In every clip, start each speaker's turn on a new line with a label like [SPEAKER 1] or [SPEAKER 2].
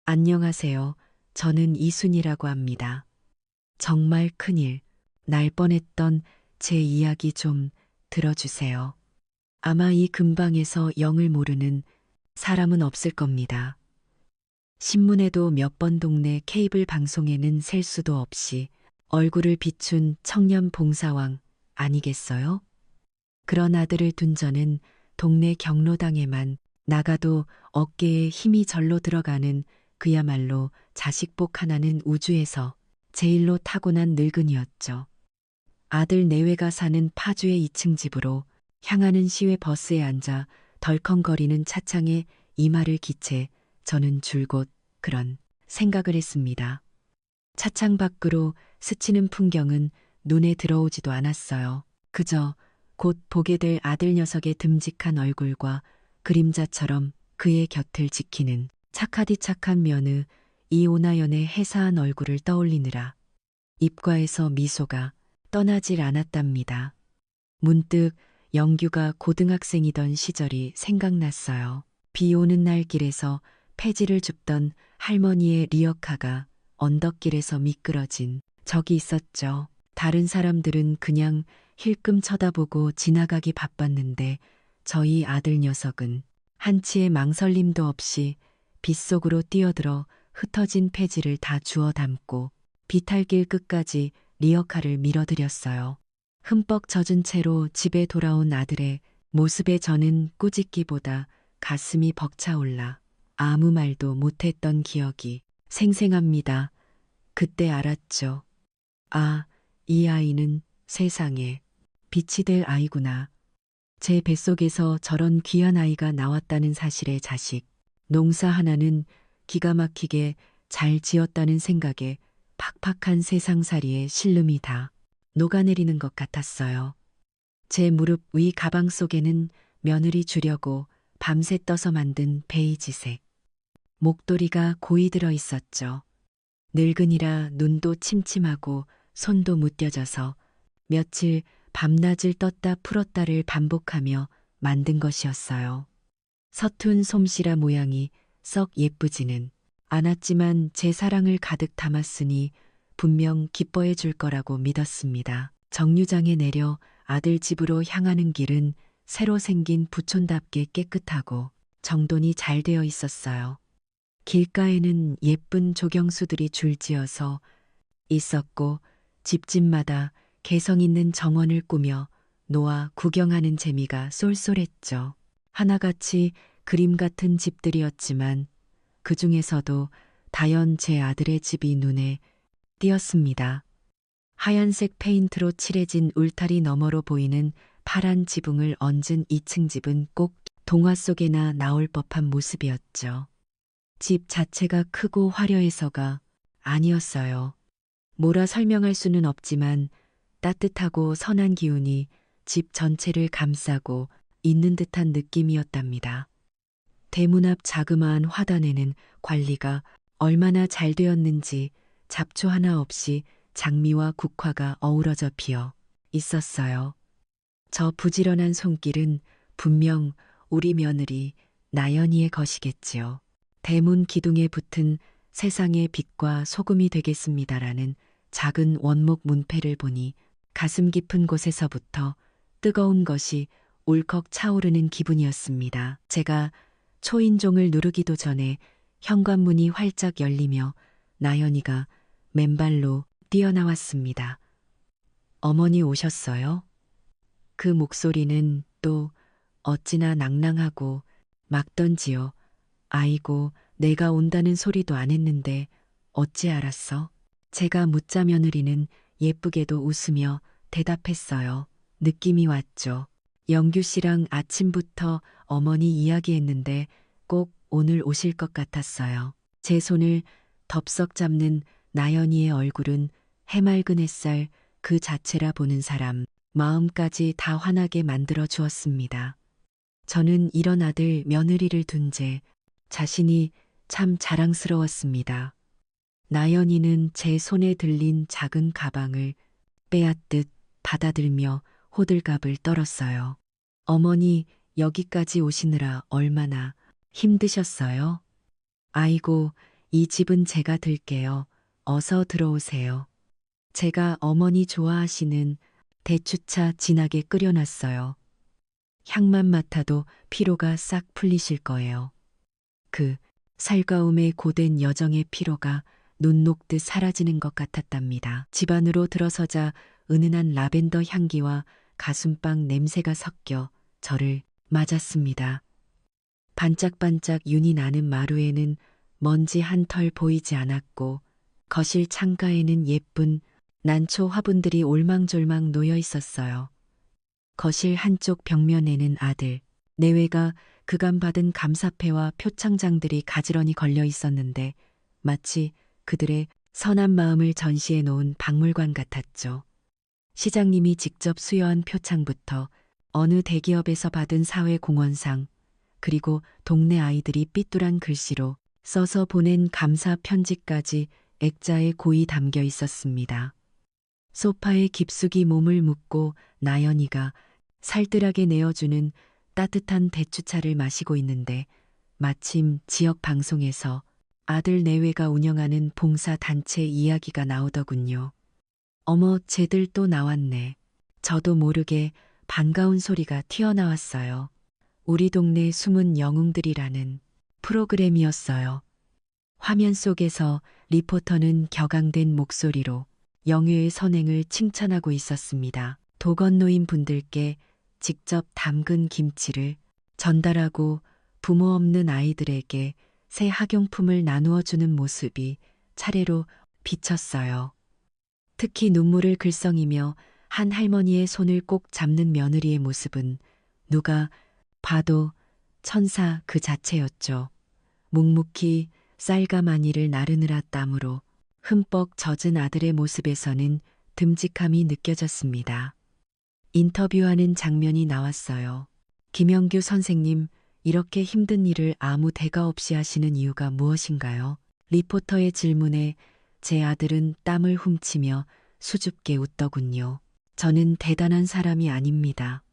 [SPEAKER 1] 안녕하세요. 저는 이순이라고 합니다. 정말 큰일 날 뻔했던 제 이야기 좀 들어주세요. 아마 이 근방에서 영을 모르는 사람은 없을 겁니다. 신문에도 몇 번 동네 케이블 방송에는 셀 수도 없이 얼굴을 비춘 청년 봉사왕 아니겠어요? 그런 아들을 둔 저는 동네 경로당에만 나가도 어깨에 힘이 절로 들어가는 그야말로 자식복 하나는 우주에서 제일로 타고난 늙은이였죠. 아들 내외가 사는 파주의 2층 집으로 향하는 시외 버스에 앉아 덜컹거리는 차창에 이마를 기채 저는 줄곧 그런 생각을 했습니다. 차창 밖으로 스치는 풍경은 눈에 들어오지도 않았어요. 그저 곧 보게 될 아들 녀석의 듬직한 얼굴과 그림자처럼 그의 곁을 지키는 착하디 착한 며느 이오나연의 해사한 얼굴을 떠올리느라 입가에서 미소가 떠나질 않았답니다. 문득 영규가 고등학생이던 시절이 생각났어요. 비 오는 날 길에서 폐지를 줍던 할머니의 리어카가 언덕길에서 미끄러진 적이 있었죠. 다른 사람들은 그냥 힐끔 쳐다보고 지나가기 바빴는데 저희 아들 녀석은 한치의 망설임도 없이 빗속으로 뛰어들어 흩어진 폐지를 다 주워 담고 비탈길 끝까지 리어카를 밀어들였어요. 흠뻑 젖은 채로 집에 돌아온 아들의 모습에 저는 꾸짖기보다 가슴이 벅차올라 아무 말도 못했던 기억이 생생합니다. 그때 알았죠. 아, 이 아이는 세상에 빛이 될 아이구나. 제 뱃속에서 저런 귀한 아이가 나왔다는 사실의 자식. 농사 하나는 기가 막히게 잘 지었다는 생각에 팍팍한 세상살이의 신름이 다 녹아내리는 것 같았어요. 제 무릎 위 가방 속에는 며느리 주려고 밤새 떠서 만든 베이지색 목도리가 고이 들어 있었죠. 늙은이라 눈도 침침하고 손도 무뎌져서 며칠 밤낮을 떴다 풀었다를 반복하며 만든 것이었어요. 서툰 솜씨라 모양이 썩 예쁘지는 않았지만 제 사랑을 가득 담았으니 분명 기뻐해 줄 거라고 믿었습니다. 정류장에 내려 아들 집으로 향하는 길은 새로 생긴 부촌답게 깨끗하고 정돈이 잘 되어 있었어요. 길가에는 예쁜 조경수들이 줄지어서 있었고 집집마다 개성 있는 정원을 꾸며 놓아 구경하는 재미가 쏠쏠했죠. 하나같이 그림 같은 집들이었지만 그 중에서도 다연 제 아들의 집이 눈에 띄었습니다. 하얀색 페인트로 칠해진 울타리 너머로 보이는 파란 지붕을 얹은 2층 집은 꼭 동화 속에나 나올 법한 모습이었죠. 집 자체가 크고 화려해서가 아니었어요. 뭐라 설명할 수는 없지만 따뜻하고 선한 기운이 집 전체를 감싸고 있는 듯한 느낌이었답니다. 대문 앞 자그마한 화단에는 관리가 얼마나 잘 되었는지 잡초 하나 없이 장미와 국화가 어우러져 피어 있었어요. 저 부지런한 손길은 분명 우리 며느리 나연이의 것이겠지요. 대문 기둥에 붙은 세상의 빛과 소금이 되겠습니다라는 작은 원목 문패를 보니 가슴 깊은 곳에서부터 뜨거운 것이 울컥 차오르는 기분이었습니다. 제가 초인종을 누르기도 전에 현관문이 활짝 열리며 나연이가 맨발로 뛰어나왔습니다. 어머니 오셨어요? 그 목소리는 또 어찌나 낭낭하고 막던지요. 아이고, 내가 온다는 소리도 안 했는데 어찌 알았어? 제가 묻자 며느리는 예쁘게도 웃으며 대답했어요. 느낌이 왔죠. 영규 씨랑 아침부터 어머니 이야기했는데 꼭 오늘 오실 것 같았어요. 제 손을 덥석 잡는 나연이의 얼굴은 해맑은 햇살 그 자체라 보는 사람 마음까지 다 환하게 만들어 주었습니다. 저는 이런 아들 며느리를 둔 제 자신이 참 자랑스러웠습니다. 나연이는 제 손에 들린 작은 가방을 빼앗듯 받아들며 호들갑을 떨었어요. 어머니, 여기까지 오시느라 얼마나 힘드셨어요? 아이고, 이 집은 제가 들게요. 어서 들어오세요. 제가 어머니 좋아하시는 대추차 진하게 끓여놨어요. 향만 맡아도 피로가 싹 풀리실 거예요. 그 살가움에 고된 여정의 피로가 눈 녹듯 사라지는 것 같았답니다. 집 안으로 들어서자 은은한 라벤더 향기와 가슴빵 냄새가 섞여 저를 맞았습니다. 반짝반짝 윤이 나는 마루에는 먼지 한 털 보이지 않았고 거실 창가에는 예쁜 난초 화분들이 올망졸망 놓여 있었어요. 거실 한쪽 벽면에는 아들, 내외가 그간 받은 감사패와 표창장들이 가지런히 걸려 있었는데 마치 그들의 선한 마음을 전시해 놓은 박물관 같았죠. 시장님이 직접 수여한 표창부터 어느 대기업에서 받은 사회공헌상, 그리고 동네 아이들이 삐뚤한 글씨로 써서 보낸 감사 편지까지 액자에 고이 담겨 있었습니다. 소파에 깊숙이 몸을 묻고 나연이가 살뜰하게 내어주는 따뜻한 대추차를 마시고 있는데 마침 지역 방송에서 아들 내외가 운영하는 봉사단체 이야기가 나오더군요. 어머, 쟤들 또 나왔네. 저도 모르게 반가운 소리가 튀어나왔어요. 우리 동네 숨은 영웅들이라는 프로그램이었어요. 화면 속에서 리포터는 격앙된 목소리로 영유의 선행을 칭찬하고 있었습니다. 도건노인 분들께 직접 담근 김치를 전달하고 부모 없는 아이들에게 새 학용품을 나누어 주는 모습이 차례로 비쳤어요. 특히 눈물을 글썽이며 한 할머니의 손을 꼭 잡는 며느리의 모습은 누가 봐도 천사 그 자체였죠. 묵묵히 쌀과 마니를 나르느라 땀으로 흠뻑 젖은 아들의 모습에서는 듬직함이 느껴졌습니다. 인터뷰하는 장면이 나왔어요. 김영규 선생님, 이렇게 힘든 일을 아무 대가 없이 하시는 이유가 무엇인가요? 리포터의 질문에 제 아들은 땀을 훔치며 수줍게 웃더군요. 저는 대단한 사람이 아닙니다.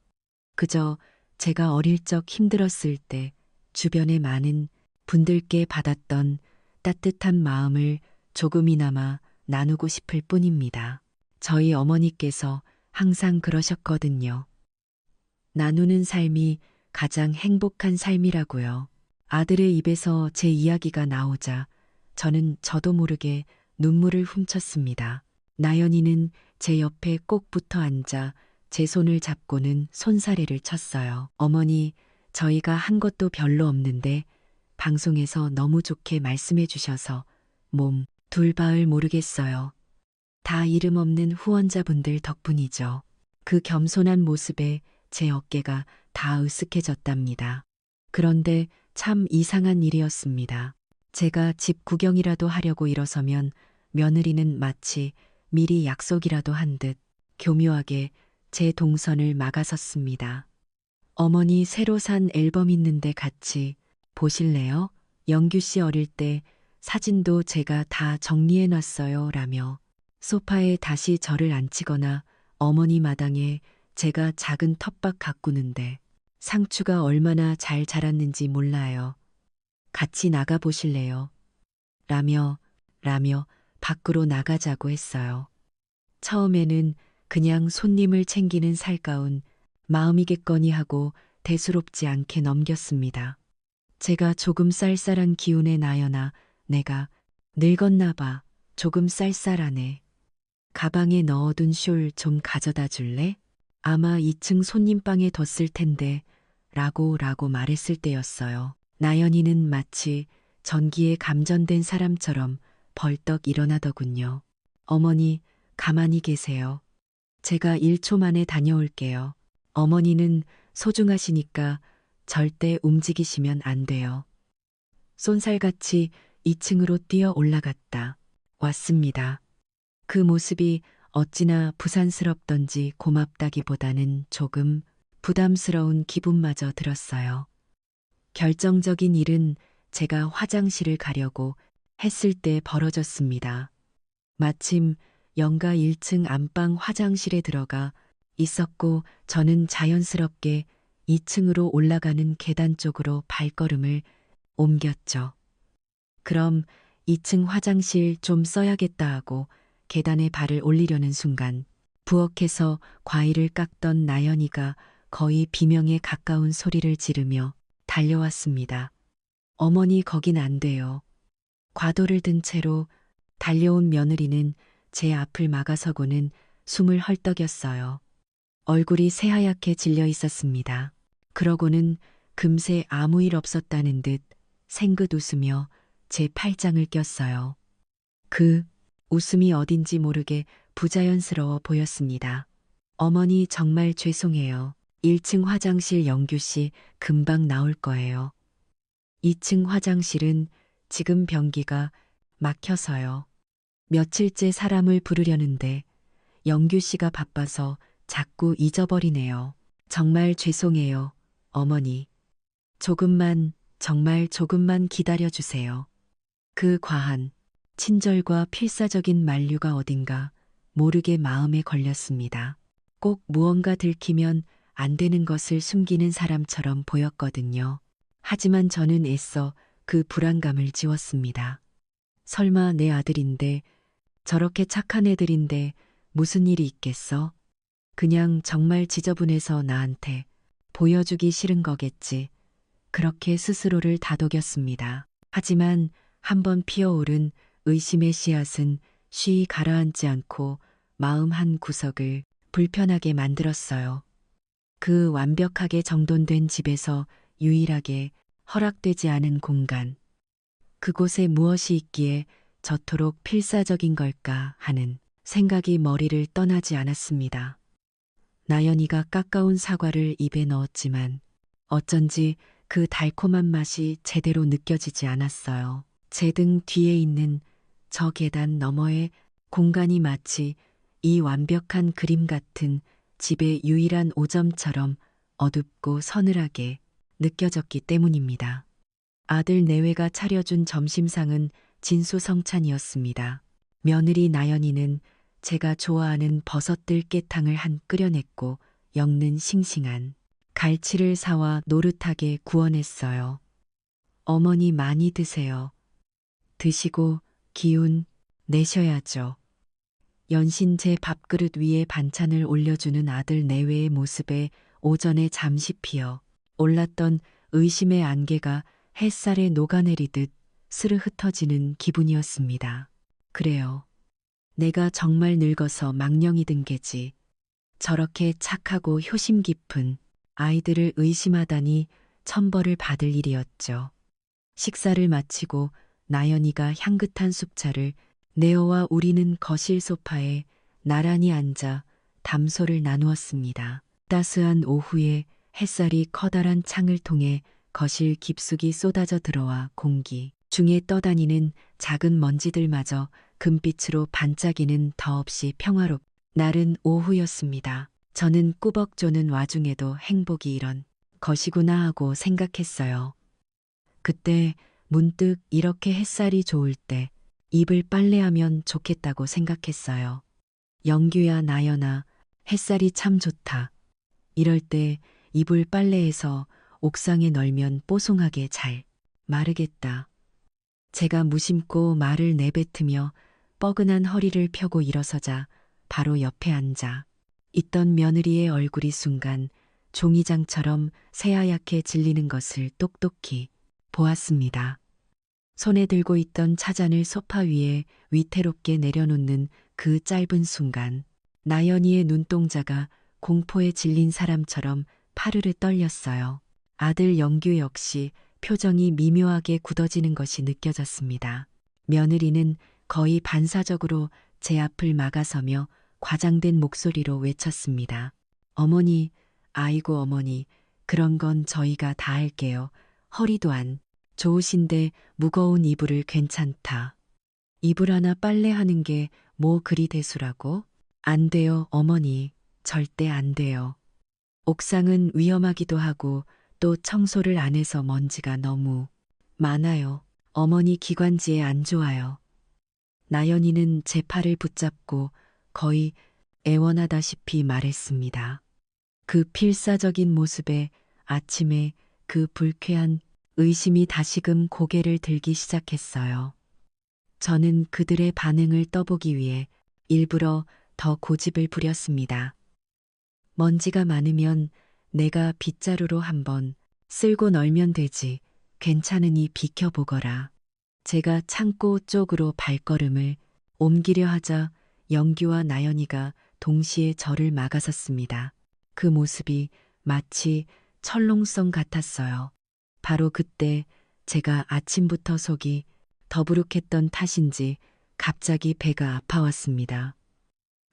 [SPEAKER 1] 그저 제가 어릴 적 힘들었을 때 주변의 많은 분들께 받았던 따뜻한 마음을 조금이나마 나누고 싶을 뿐입니다. 저희 어머니께서 항상 그러셨거든요. 나누는 삶이 가장 행복한 삶이라고요. 아들의 입에서 제 이야기가 나오자 저는 저도 모르게 눈물을 훔쳤습니다. 나연이는 제 옆에 꼭 붙어 앉아 제 손을 잡고는 손사래를 쳤어요. 어머니, 저희가 한 것도 별로 없는데 방송에서 너무 좋게 말씀해 주셔서 몸 둘 바을 모르겠어요. 다 이름 없는 후원자분들 덕분이죠. 그 겸손한 모습에 제 어깨가 다 으쓱해졌답니다. 그런데 참 이상한 일이었습니다. 제가 집 구경이라도 하려고 일어서면 며느리는 마치 미리 약속이라도 한 듯 교묘하게 제 동선을 막아섰습니다. 어머니 새로 산 앨범 있는데 같이 보실래요? 영규 씨 어릴 때 사진도 제가 다 정리해 놨어요. 라며 소파에 다시 저를 앉히거나 어머니 마당에 제가 작은 텃밭 가꾸는데 상추가 얼마나 잘 자랐는지 몰라요. 같이 나가 보실래요? 라며 밖으로 나가자고 했어요. 처음에는 그냥 손님을 챙기는 살가운 마음이겠거니 하고 대수롭지 않게 넘겼습니다. 제가 조금 쌀쌀한 기운에 나여나 내가 늙었나 봐. 조금 쌀쌀하네. 가방에 넣어둔 숄 좀 가져다 줄래? 아마 2층 손님방에 뒀을 텐데 라고 말했을 때였어요. 나연이는 마치 전기에 감전된 사람처럼 벌떡 일어나더군요. 어머니, 가만히 계세요. 제가 1초 만에 다녀올게요. 어머니는 소중하시니까 절대 움직이시면 안 돼요. 쏜살같이 2층으로 뛰어 올라갔다. 왔습니다. 그 모습이 어찌나 부산스럽던지 고맙다기보다는 조금 부담스러운 기분마저 들었어요. 결정적인 일은 제가 화장실을 가려고 했을 때 벌어졌습니다. 마침 영가 1층 안방 화장실에 들어가 있었고 저는 자연스럽게 2층으로 올라가는 계단 쪽으로 발걸음을 옮겼죠. 그럼 2층 화장실 좀 써야겠다 하고 계단에 발을 올리려는 순간 부엌에서 과일을 깎던 나연이가 거의 비명에 가까운 소리를 지르며 달려왔습니다. 어머니 거긴 안 돼요. 과도를 든 채로 달려온 며느리는 제 앞을 막아서고는 숨을 헐떡였어요. 얼굴이 새하얗게 질려 있었습니다. 그러고는 금세 아무 일 없었다는 듯 생긋 웃으며 제 팔짱을 꼈어요. 그 웃음이 어딘지 모르게 부자연스러워 보였습니다. 어머니 정말 죄송해요. 1층 화장실 영규 씨 금방 나올 거예요. 2층 화장실은 지금 변기가 막혀서요. 며칠째 사람을 부르려는데 영규 씨가 바빠서 자꾸 잊어버리네요. 정말 죄송해요, 어머니. 조금만, 정말 조금만 기다려 주세요. 그 과한 친절과 필사적인 만류가 어딘가 모르게 마음에 걸렸습니다. 꼭 무언가 들키면 안 되는 것을 숨기는 사람처럼 보였거든요. 하지만 저는 애써 그 불안감을 지웠습니다. 설마 내 아들인데, 저렇게 착한 애들인데 무슨 일이 있겠어? 그냥 정말 지저분해서 나한테 보여주기 싫은 거겠지. 그렇게 스스로를 다독였습니다. 하지만 한번 피어오른 의심의 씨앗은 쉬이 가라앉지 않고 마음 한 구석을 불편하게 만들었어요. 그 완벽하게 정돈된 집에서 유일하게 허락되지 않은 공간. 그곳에 무엇이 있기에 저토록 필사적인 걸까 하는 생각이 머리를 떠나지 않았습니다. 나연이가 깎아온 사과를 입에 넣었지만 어쩐지 그 달콤한 맛이 제대로 느껴지지 않았어요. 제 등 뒤에 있는 저 계단 너머의 공간이 마치 이 완벽한 그림 같은 집의 유일한 오점처럼 어둡고 서늘하게 느껴졌기 때문입니다. 아들 내외가 차려준 점심상은 진수성찬이었습니다. 며느리 나연이는 제가 좋아하는 버섯 들깨탕을 한 끓여냈고 엮는 싱싱한 갈치를 사와 노릇하게 구워냈어요. 어머니 많이 드세요. 드시고 기운 내셔야죠. 연신 제 밥그릇 위에 반찬을 올려주는 아들 내외의 모습에 오전에 잠시 피어 올랐던 의심의 안개가 햇살에 녹아내리듯 스르 흩어지는 기분이었습니다. 그래요. 내가 정말 늙어서 망령이 든 게지. 저렇게 착하고 효심 깊은 아이들을 의심하다니 천벌을 받을 일이었죠. 식사를 마치고 나연이가 향긋한 쑥차를 네어와 우리는 거실 소파에 나란히 앉아 담소를 나누었습니다. 따스한 오후에 햇살이 커다란 창을 통해 거실 깊숙이 쏟아져 들어와 공기 중에 떠다니는 작은 먼지들마저 금빛으로 반짝이는 더없이 평화롭 날은 오후였습니다. 저는 꾸벅 조는 와중에도 행복이 이런 것이구나 하고 생각했어요. 그때 문득 이렇게 햇살이 좋을 때 이불 빨래하면 좋겠다고 생각했어요. 영규야 나연아 햇살이 참 좋다. 이럴 때 이불 빨래해서 옥상에 널면 뽀송하게 잘 마르겠다. 제가 무심코 말을 내뱉으며 뻐근한 허리를 펴고 일어서자 바로 옆에 앉아 있던 며느리의 얼굴이 순간 종이장처럼 새하얗게 질리는 것을 똑똑히 보았습니다. 손에 들고 있던 차잔을 소파 위에 위태롭게 내려놓는 그 짧은 순간 나연이의 눈동자가 공포에 질린 사람처럼 파르르 떨렸어요. 아들 영규 역시 표정이 미묘하게 굳어지는 것이 느껴졌습니다. 며느리는 거의 반사적으로 제 앞을 막아서며 과장된 목소리로 외쳤습니다. 어머니, 아이고 어머니, 그런 건 저희가 다 할게요. 허리도 안 좋으신데 무거운 이불을 괜찮다. 이불 하나 빨래하는 게 뭐 그리 대수라고? 안 돼요, 어머니. 절대 안 돼요. 옥상은 위험하기도 하고 또 청소를 안 해서 먼지가 너무 많아요. 어머니 기관지에 안 좋아요. 나연이는 제 팔을 붙잡고 거의 애원하다시피 말했습니다. 그 필사적인 모습에 아침에 그 불쾌한 의심이 다시금 고개를 들기 시작했어요. 저는 그들의 반응을 떠보기 위해 일부러 더 고집을 부렸습니다. 먼지가 많으면 내가 빗자루로 한번 쓸고 널면 되지. 괜찮으니 비켜보거라. 제가 창고 쪽으로 발걸음을 옮기려 하자 영규와 나연이가 동시에 저를 막아섰습니다. 그 모습이 마치 철롱성 같았어요. 바로 그때 제가 아침부터 속이 더부룩했던 탓인지 갑자기 배가 아파왔습니다.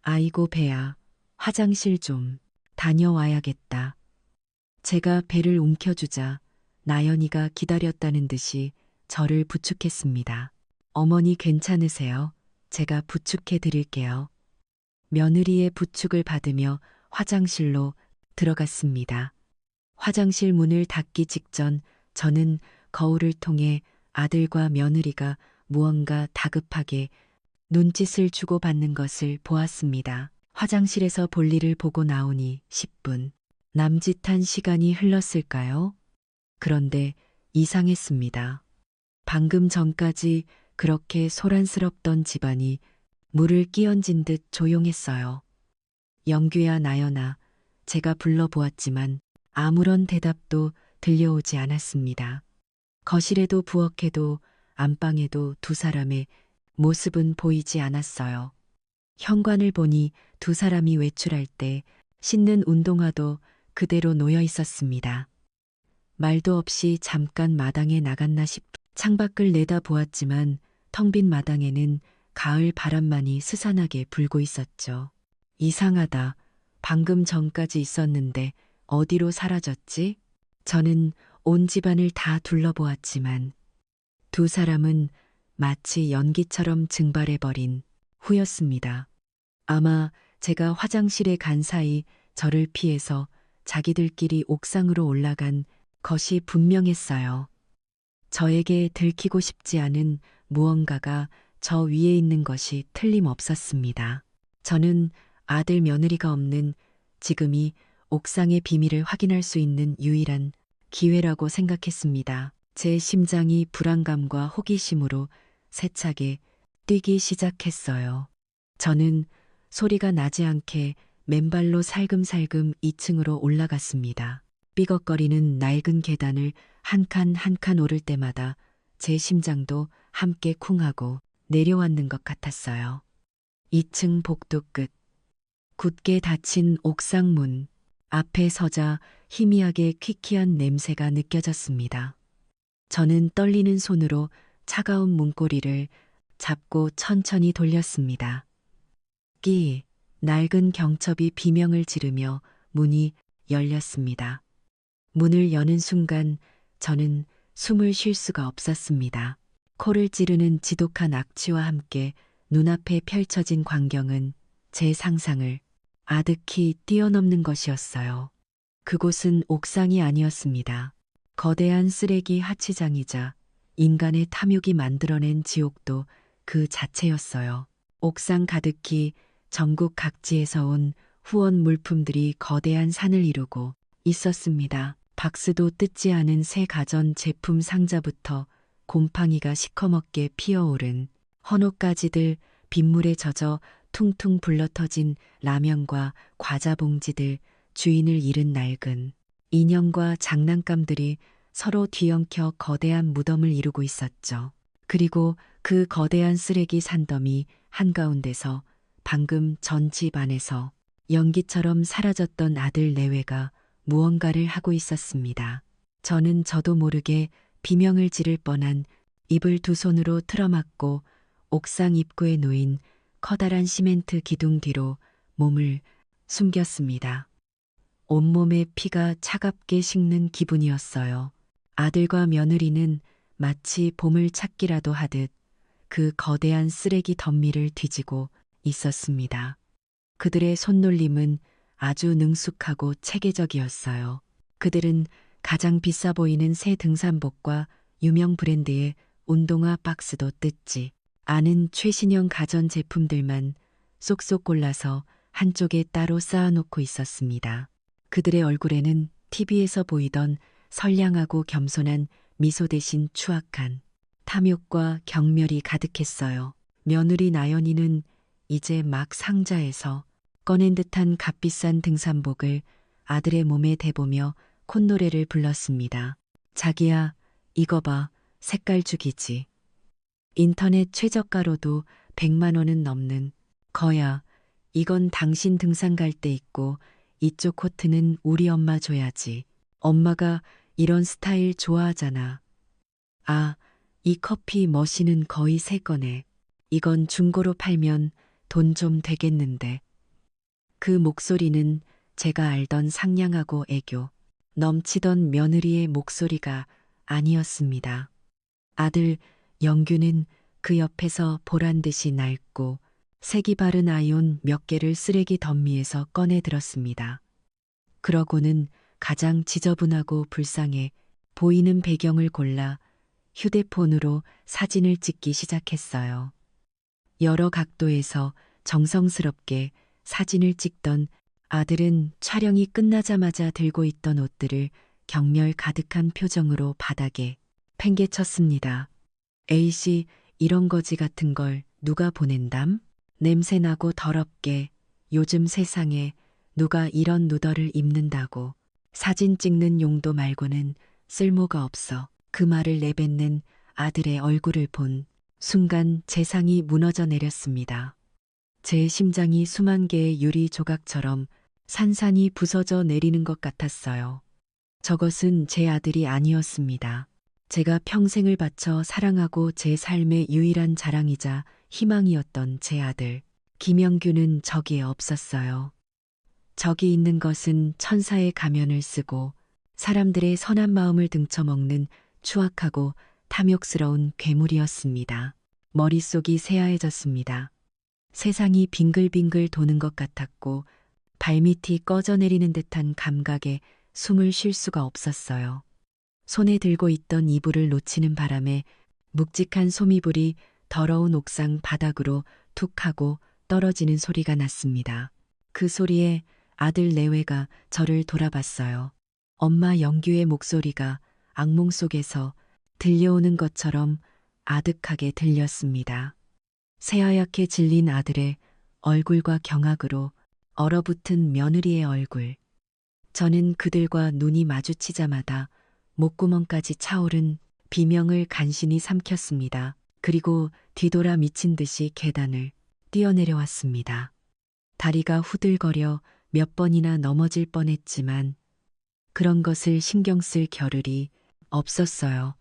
[SPEAKER 1] 아이고 배야, 화장실 좀 다녀와야겠다. 제가 배를 움켜주자 나연이가 기다렸다는 듯이 저를 부축했습니다. 어머니 괜찮으세요? 제가 부축해 드릴게요. 며느리의 부축을 받으며 화장실로 들어갔습니다. 화장실 문을 닫기 직전 저는 거울을 통해 아들과 며느리가 무언가 다급하게 눈짓을 주고받는 것을 보았습니다. 화장실에서 볼일을 보고 나오니 10분. 남짓한 시간이 흘렀을까요? 그런데 이상했습니다. 방금 전까지 그렇게 소란스럽던 집안이 물을 끼얹은 듯 조용했어요. 영규야 나연아, 제가 불러보았지만 아무런 대답도 들려오지 않았습니다. 거실에도 부엌에도 안방에도 두 사람의 모습은 보이지 않았어요. 현관을 보니 두 사람이 외출할 때 신는 운동화도 그대로 놓여 있었습니다. 말도 없이 잠깐 마당에 나갔나 싶 창밖을 내다보았지만 텅 빈 마당에는 가을 바람만이 스산하게 불고 있었죠. 이상하다. 방금 전까지 있었는데 어디로 사라졌지? 저는 온 집안을 다 둘러보았지만 두 사람은 마치 연기처럼 증발해버린 후였습니다. 아마 제가 화장실에 간 사이 저를 피해서 자기들끼리 옥상으로 올라간 것이 분명했어요. 저에게 들키고 싶지 않은 무언가가 저 위에 있는 것이 틀림없었습니다. 저는 아들 며느리가 없는 지금이 옥상의 비밀을 확인할 수 있는 유일한 기회라고 생각했습니다. 제 심장이 불안감과 호기심으로 세차게 뛰기 시작했어요. 저는 소리가 나지 않게 맨발로 살금살금 2층으로 올라갔습니다. 삐걱거리는 낡은 계단을 한 칸 한 칸 오를 때마다 제 심장도 함께 쿵하고 내려앉는 것 같았어요. 2층 복도 끝. 굳게 닫힌 옥상 문. 앞에 서자 희미하게 퀴퀴한 냄새가 느껴졌습니다. 저는 떨리는 손으로 차가운 문고리를 잡고 천천히 돌렸습니다. 낡은 경첩이 비명을 지르며 문이 열렸습니다. 문을 여는 순간 저는 숨을 쉴 수가 없었습니다. 코를 찌르는 지독한 악취와 함께 눈앞에 펼쳐진 광경은 제 상상을 아득히 뛰어넘는 것이었어요. 그곳은 옥상이 아니었습니다. 거대한 쓰레기 하치장이자 인간의 탐욕이 만들어낸 지옥도 그 자체였어요. 옥상 가득히 전국 각지에서 온 후원 물품들이 거대한 산을 이루고 있었습니다. 박스도 뜯지 않은 새 가전 제품 상자부터 곰팡이가 시커멓게 피어오른 헌옷가지들, 빗물에 젖어 퉁퉁 불러터진 라면과 과자 봉지들, 주인을 잃은 낡은 인형과 장난감들이 서로 뒤엉켜 거대한 무덤을 이루고 있었죠. 그리고 그 거대한 쓰레기 산더미 한가운데서 방금 전 집 안에서 연기처럼 사라졌던 아들 내외가 무언가를 하고 있었습니다. 저는 저도 모르게 비명을 지를 뻔한 입을 두 손으로 틀어막고 옥상 입구에 놓인 커다란 시멘트 기둥 뒤로 몸을 숨겼습니다. 온몸에 피가 차갑게 식는 기분이었어요. 아들과 며느리는 마치 보물 찾기라도 하듯 그 거대한 쓰레기 덤미를 뒤지고 있었습니다. 그들의 손놀림은 아주 능숙하고 체계적이었어요. 그들은 가장 비싸 보이는 새 등산복과 유명 브랜드의 운동화 박스도 뜯지 않은 최신형 가전 제품들만 쏙쏙 골라서 한쪽에 따로 쌓아놓고 있었습니다. 그들의 얼굴에는 TV에서 보이던 선량하고 겸손한 미소 대신 추악한 탐욕과 경멸이 가득했어요. 며느리 나연이는 이제 막 상자에서 꺼낸 듯한 값비싼 등산복을 아들의 몸에 대보며 콧노래를 불렀습니다. 자기야, 이거 봐, 색깔 죽이지. 인터넷 최저가로도 100만 원은 넘는 거야. 이건 당신 등산 갈 때 입고 이쪽 코트는 우리 엄마 줘야지. 엄마가 이런 스타일 좋아하잖아. 아, 이 커피 머신은 거의 새 거네. 이건 중고로 팔면 돈 좀 되겠는데. 그 목소리는 제가 알던 상냥하고 애교 넘치던 며느리의 목소리가 아니었습니다. 아들 영규는 그 옆에서 보란 듯이 낡고 색이 바른 아이온 몇 개를 쓰레기 덤미에서 꺼내 들었습니다. 그러고는 가장 지저분하고 불쌍해 보이는 배경을 골라 휴대폰으로 사진을 찍기 시작했어요. 여러 각도에서 정성스럽게 사진을 찍던 아들은 촬영이 끝나자마자 들고 있던 옷들을 경멸 가득한 표정으로 바닥에 팽개쳤습니다. A씨, 이런 거지 같은 걸 누가 보낸담? 냄새나고 더럽게 요즘 세상에 누가 이런 누더를 입는다고. 사진 찍는 용도 말고는 쓸모가 없어. 그 말을 내뱉는 아들의 얼굴을 본 순간 제 상이 무너져 내렸습니다. 제 심장이 수만 개의 유리 조각처럼 산산이 부서져 내리는 것 같았어요. 저것은 제 아들이 아니었습니다. 제가 평생을 바쳐 사랑하고 제 삶의 유일한 자랑이자 희망이었던 제 아들. 김영규는 저기에 없었어요. 저기 있는 것은 천사의 가면을 쓰고 사람들의 선한 마음을 등쳐먹는 추악하고 탐욕스러운 괴물이었습니다. 머릿속이 새하얘졌습니다. 세상이 빙글빙글 도는 것 같았고 발밑이 꺼져내리는 듯한 감각에 숨을 쉴 수가 없었어요. 손에 들고 있던 이불을 놓치는 바람에 묵직한 소미불이 더러운 옥상 바닥으로 툭 하고 떨어지는 소리가 났습니다. 그 소리에 아들 내외가 저를 돌아봤어요. 엄마 영규의 목소리가 악몽 속에서 들려오는 것처럼 아득하게 들렸습니다. 새하얗게 질린 아들의 얼굴과 경악으로 얼어붙은 며느리의 얼굴. 저는 그들과 눈이 마주치자마다 목구멍까지 차오른 비명을 간신히 삼켰습니다. 그리고 뒤돌아 미친 듯이 계단을 뛰어내려왔습니다. 다리가 후들거려 몇 번이나 넘어질 뻔했지만 그런 것을 신경 쓸 겨를이 없었어요.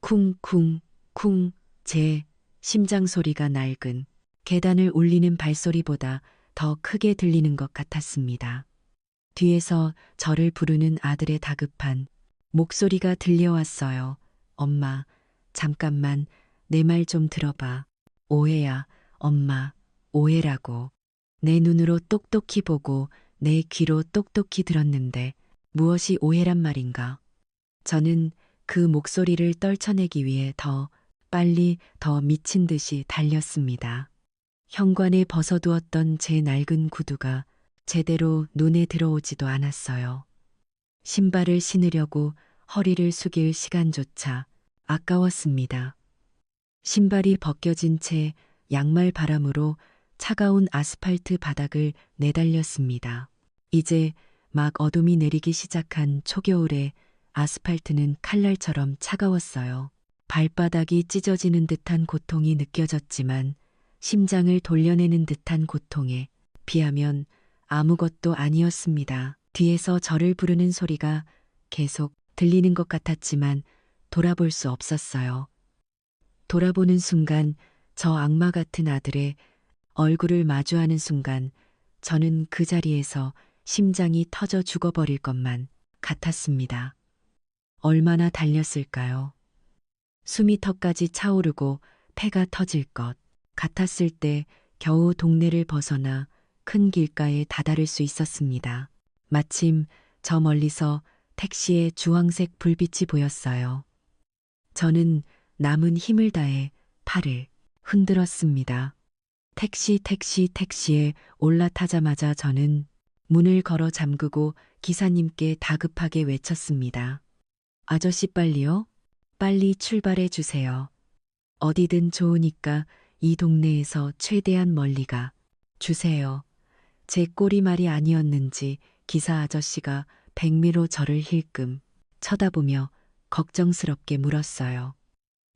[SPEAKER 1] 쿵쿵 쿵 제 심장 소리가 낡은 계단을 울리는 발소리보다 더 크게 들리는 것 같았습니다. 뒤에서 저를 부르는 아들의 다급한 목소리가 들려왔어요. 엄마, 잠깐만 내 말 좀 들어봐. 오해야, 엄마, 오해라고. 내 눈으로 똑똑히 보고 내 귀로 똑똑히 들었는데 무엇이 오해란 말인가? 저는 그 목소리를 떨쳐내기 위해 더 빨리 더 미친 듯이 달렸습니다. 현관에 벗어두었던 제 낡은 구두가 제대로 눈에 들어오지도 않았어요. 신발을 신으려고 허리를 숙일 시간조차 아까웠습니다. 신발이 벗겨진 채 양말 바람으로 차가운 아스팔트 바닥을 내달렸습니다. 이제 막 어둠이 내리기 시작한 초겨울에 아스팔트는 칼날처럼 차가웠어요. 발바닥이 찢어지는 듯한 고통이 느껴졌지만 심장을 돌려내는 듯한 고통에 비하면 아무것도 아니었습니다. 뒤에서 저를 부르는 소리가 계속 들리는 것 같았지만 돌아볼 수 없었어요. 돌아보는 순간 저 악마 같은 아들의 얼굴을 마주하는 순간 저는 그 자리에서 심장이 터져 죽어버릴 것만 같았습니다. 얼마나 달렸을까요? 숨이 턱까지 차오르고 폐가 터질 것 같았을 때 겨우 동네를 벗어나 큰 길가에 다다를 수 있었습니다. 마침 저 멀리서 택시의 주황색 불빛이 보였어요. 저는 남은 힘을 다해 팔을 흔들었습니다. 택시에 올라타자마자 저는 문을 걸어 잠그고 기사님께 다급하게 외쳤습니다. 아저씨 빨리요? 빨리 출발해 주세요. 어디든 좋으니까 이 동네에서 최대한 멀리 가 주세요. 제 꼬리말이 아니었는지 기사 아저씨가 백미로 저를 힐끔 쳐다보며 걱정스럽게 물었어요.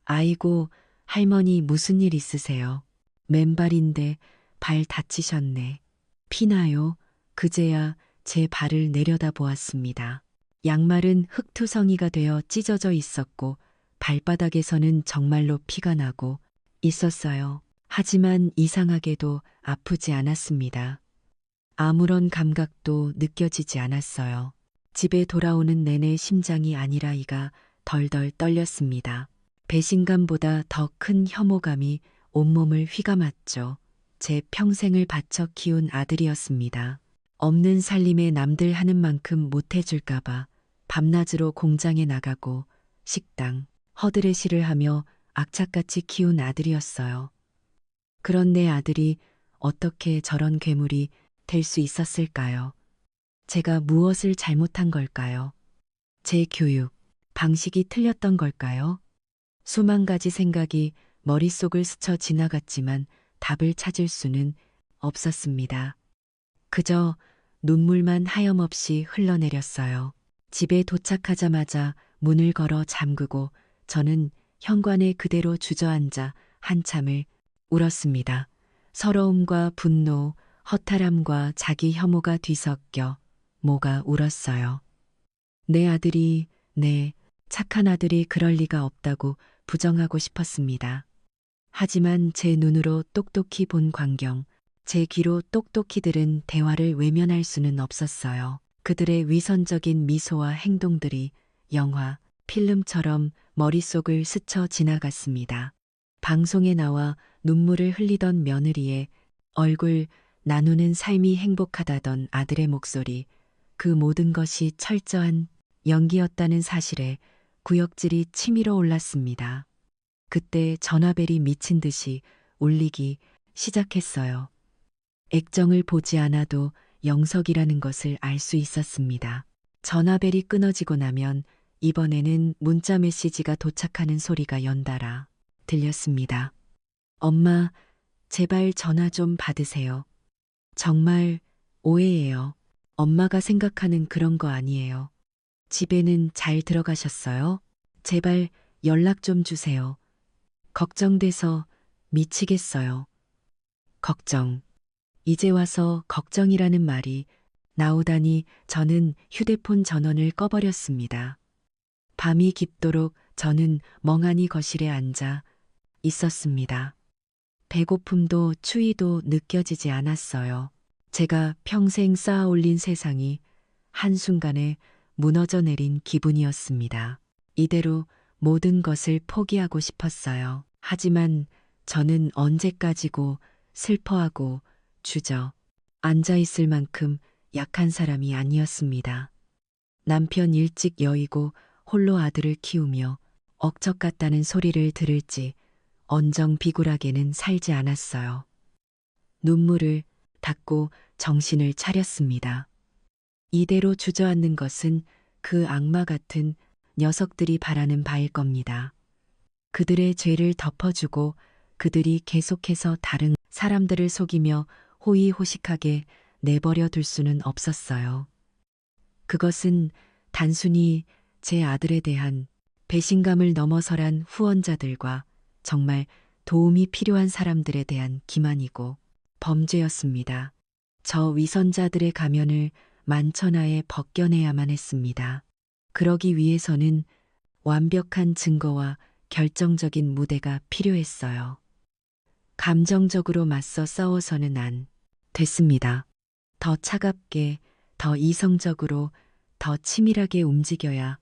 [SPEAKER 1] 아이고, 할머니 무슨 일 있으세요? 맨발인데 발 다치셨네. 피나요? 그제야 제 발을 내려다 보았습니다. 양말은 흙투성이가 되어 찢어져 있었고 발바닥에서는 정말로 피가 나고 있었어요. 하지만 이상하게도 아프지 않았습니다. 아무런 감각도 느껴지지 않았어요. 집에 돌아오는 내내 심장이 아니라이가 덜덜 떨렸습니다. 배신감보다 더 큰 혐오감이 온몸을 휘감았죠. 제 평생을 바쳐 키운 아들이었습니다. 없는 살림에 남들 하는 만큼 못해줄까봐 밤낮으로 공장에 나가고 식당, 허드레시를 하며 악착같이 키운 아들이었어요. 그런 내 아들이 어떻게 저런 괴물이 될 수 있었을까요? 제가 무엇을 잘못한 걸까요? 제 교육, 방식이 틀렸던 걸까요? 수만 가지 생각이 머릿속을 스쳐 지나갔지만 답을 찾을 수는 없었습니다. 그저 눈물만 하염없이 흘러내렸어요. 집에 도착하자마자 문을 걸어 잠그고 저는 현관에 그대로 주저앉아 한참을 울었습니다. 서러움과 분노, 허탈함과 자기 혐오가 뒤섞여 뭐가 울었어요. 내 아들이, 내 착한 아들이 그럴 리가 없다고 부정하고 싶었습니다. 하지만 제 눈으로 똑똑히 본 광경, 제 귀로 똑똑히 들은 대화를 외면할 수는 없었어요. 그들의 위선적인 미소와 행동들이 영화, 필름처럼 머릿속을 스쳐 지나갔습니다. 방송에 나와 눈물을 흘리던 며느리의 얼굴, 나누는 삶이 행복하다던 아들의 목소리, 그 모든 것이 철저한 연기였다는 사실에 구역질이 치밀어 올랐습니다. 그때 전화벨이 미친 듯이 울리기 시작했어요. 액정을 보지 않아도 영석이라는 것을 알 수 있었습니다. 전화벨이 끊어지고 나면 이번에는 문자 메시지가 도착하는 소리가 연달아 들렸습니다. 엄마, 제발 전화 좀 받으세요. 정말 오해예요. 엄마가 생각하는 그런 거 아니에요. 집에는 잘 들어가셨어요? 제발 연락 좀 주세요. 걱정돼서 미치겠어요. 걱정. 이제 와서 걱정이라는 말이 나오다니 저는 휴대폰 전원을 꺼버렸습니다. 밤이 깊도록 저는 멍하니 거실에 앉아 있었습니다. 배고픔도 추위도 느껴지지 않았어요. 제가 평생 쌓아 올린 세상이 한순간에 무너져 내린 기분이었습니다. 이대로 모든 것을 포기하고 싶었어요. 하지만 저는 언제까지고 슬퍼하고 앉아 있을 만큼 약한 사람이 아니었습니다. 남편 일찍 여의고 홀로 아들을 키우며 억척 같다는 소리를 들을지 언정 비굴하게는 살지 않았어요. 눈물을 닦고 정신을 차렸습니다. 이대로 주저앉는 것은 그 악마 같은 녀석들이 바라는 바일 겁니다. 그들의 죄를 덮어주고 그들이 계속해서 다른 사람들을 속이며 호의호식하게 내버려 둘 수는 없었어요. 그것은 단순히 제 아들에 대한 배신감을 넘어서란 후원자들과 정말 도움이 필요한 사람들에 대한 기만이고 범죄였습니다. 저 위선자들의 가면을 만천하에 벗겨내야만 했습니다. 그러기 위해서는 완벽한 증거와 결정적인 무대가 필요했어요. 감정적으로 맞서 싸워서는 안 됐습니다. 더 차갑게, 더 이성적으로, 더 치밀하게 움직여야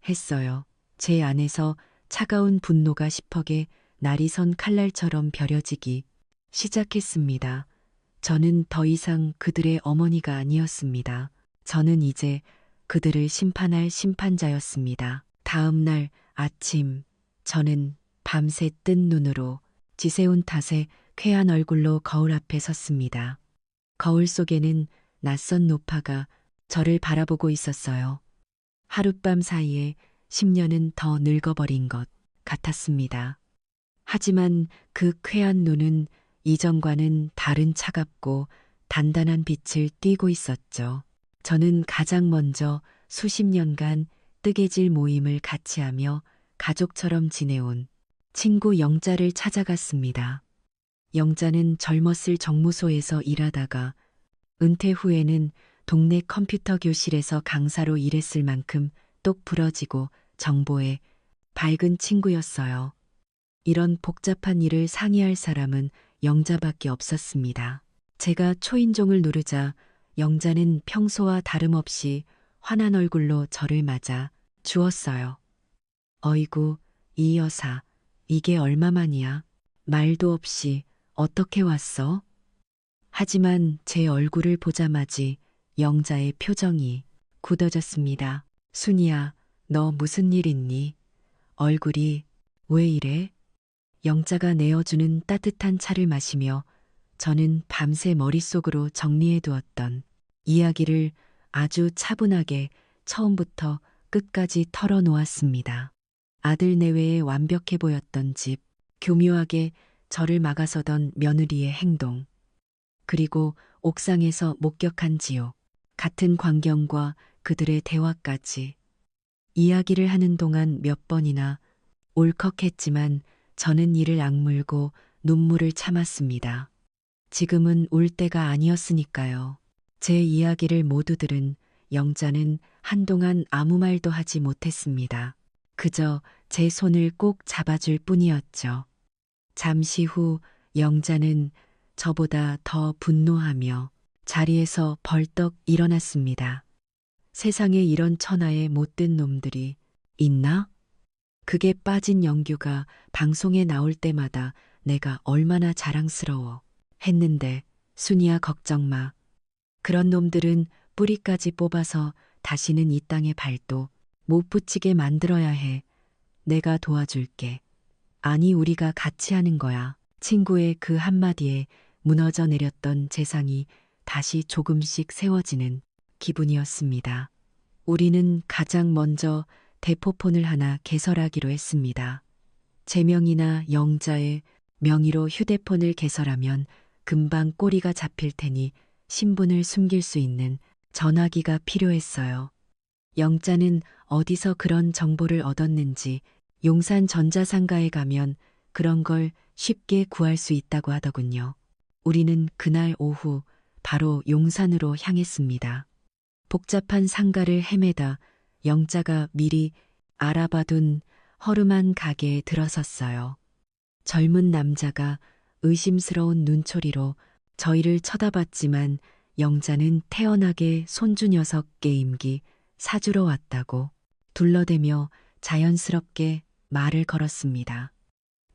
[SPEAKER 1] 했어요. 제 안에서 차가운 분노가 시퍼게 날이 선 칼날처럼 벼려지기 시작했습니다. 저는 더 이상 그들의 어머니가 아니었습니다. 저는 이제 그들을 심판할 심판자였습니다. 다음 날 아침, 저는 밤새 뜬 눈으로 지새운 탓에 쾌한 얼굴로 거울 앞에 섰습니다. 거울 속에는 낯선 노파가 저를 바라보고 있었어요. 하룻밤 사이에 10년은 더 늙어버린 것 같았습니다. 하지만 그 쾌한 눈은 이전과는 다른 차갑고 단단한 빛을 띠고 있었죠. 저는 가장 먼저 수십 년간 뜨개질 모임을 같이 하며 가족처럼 지내온 친구 영자를 찾아갔습니다. 영자는 젊었을 정무소에서 일하다가 은퇴 후에는 동네 컴퓨터 교실에서 강사로 일했을 만큼 똑 부러지고 정보에 밝은 친구였어요. 이런 복잡한 일을 상의할 사람은 영자밖에 없었습니다. 제가 초인종을 누르자 영자는 평소와 다름없이 환한 얼굴로 저를 맞아 주었어요. 어이구, 이 여사, 이게 얼마만이야? 말도 없이 어떻게 왔어? 하지만 제 얼굴을 보자마지 영자의 표정이 굳어졌습니다. 순이야, 너 무슨 일 있니? 얼굴이 왜 이래? 영자가 내어주는 따뜻한 차를 마시며 저는 밤새 머릿속으로 정리해 두었던 이야기를 아주 차분하게 처음부터 끝까지 털어놓았습니다. 아들 내외에 완벽해 보였던 집, 교묘하게 저를 막아서던 며느리의 행동, 그리고 옥상에서 목격한 지옥, 같은 광경과 그들의 대화까지 이야기를 하는 동안 몇 번이나 울컥했지만 저는 이를 악물고 눈물을 참았습니다. 지금은 울 때가 아니었으니까요. 제 이야기를 모두 들은 영자는 한동안 아무 말도 하지 못했습니다. 그저 제 손을 꼭 잡아줄 뿐이었죠. 잠시 후 영자는 저보다 더 분노하며 자리에서 벌떡 일어났습니다. 세상에 이런 천하의 못된 놈들이 있나? 그게 빠진 영규가 방송에 나올 때마다 내가 얼마나 자랑스러워 했는데, 순이야 걱정 마. 그런 놈들은 뿌리까지 뽑아서 다시는 이 땅에 발도 못 붙이게 만들어야 해. 내가 도와줄게. 아니, 우리가 같이 하는 거야. 친구의 그 한마디에 무너져 내렸던 세상이 다시 조금씩 세워지는 기분이었습니다. 우리는 가장 먼저 대포폰을 하나 개설하기로 했습니다. 제 명이나 영자의 명의로 휴대폰을 개설하면 금방 꼬리가 잡힐 테니 신분을 숨길 수 있는 전화기가 필요했어요. 영자는 어디서 그런 정보를 얻었는지 용산 전자상가에 가면 그런 걸 쉽게 구할 수 있다고 하더군요. 우리는 그날 오후 바로 용산으로 향했습니다. 복잡한 상가를 헤매다 영자가 미리 알아봐둔 허름한 가게에 들어섰어요. 젊은 남자가 의심스러운 눈초리로 저희를 쳐다봤지만 영자는 태연하게 손주 녀석 게임기 사주러 왔다고 둘러대며 자연스럽게 말을 걸었습니다.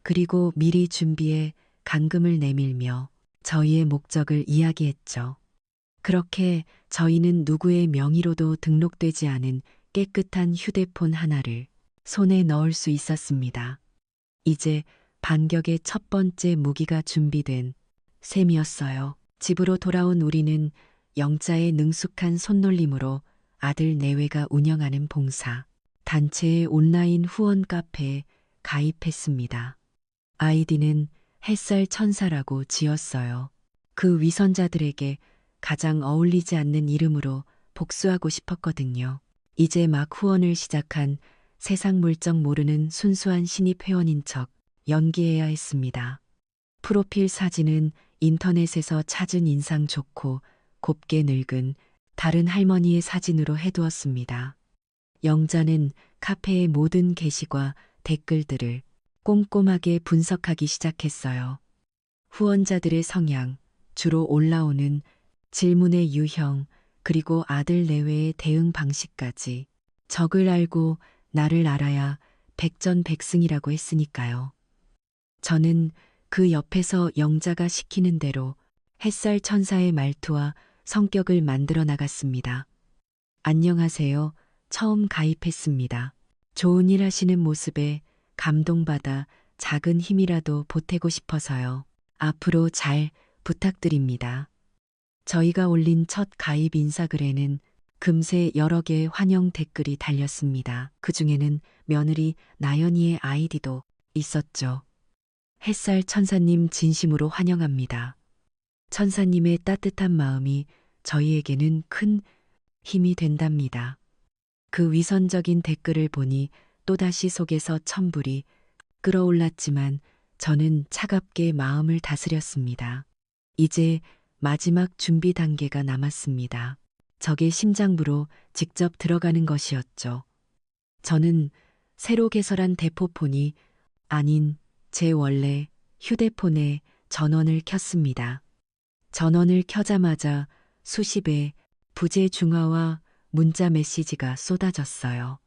[SPEAKER 1] 그리고 미리 준비해 간금을 내밀며 저희의 목적을 이야기했죠. 그렇게 저희는 누구의 명의로도 등록되지 않은 깨끗한 휴대폰 하나를 손에 넣을 수 있었습니다. 이제 반격의 첫 번째 무기가 준비된 셈이었어요. 집으로 돌아온 우리는 영자의 능숙한 손놀림으로 아들 내외가 운영하는 봉사 단체의 온라인 후원 카페에 가입했습니다. 아이디는 햇살 천사라고 지었어요. 그 위선자들에게 가장 어울리지 않는 이름으로 복수하고 싶었거든요. 이제 막 후원을 시작한 세상 물정 모르는 순수한 신입 회원인 척 연기해야 했습니다. 프로필 사진은 인터넷에서 찾은 인상 좋고 곱게 늙은 다른 할머니의 사진으로 해두었습니다. 영자는 카페의 모든 게시과 댓글들을 꼼꼼하게 분석하기 시작했어요. 후원자들의 성향, 주로 올라오는 질문의 유형, 그리고 아들 내외의 대응 방식까지. 적을 알고 나를 알아야 백전백승이라고 했으니까요. 저는 그 옆에서 영자가 시키는 대로 햇살 천사의 말투와 성격을 만들어 나갔습니다. 안녕하세요. 처음 가입했습니다. 좋은 일 하시는 모습에 감동받아 작은 힘이라도 보태고 싶어서요. 앞으로 잘 부탁드립니다. 저희가 올린 첫 가입 인사글에는 금세 여러 개의 환영 댓글이 달렸습니다. 그 중에는 며느리 나연이의 아이디도 있었죠. 햇살 천사님 진심으로 환영합니다. 천사님의 따뜻한 마음이 저희에게는 큰 힘이 된답니다. 그 위선적인 댓글을 보니 또다시 속에서 천불이 끓어올랐지만 저는 차갑게 마음을 다스렸습니다. 이제 마지막 준비 단계가 남았습니다. 적의 심장부로 직접 들어가는 것이었죠. 저는 새로 개설한 대포폰이 아닌 제 원래 휴대폰에 전원을 켰습니다. 전원을 켜자마자 수십의 부재 중화와 문자 메시지가 쏟아졌어요.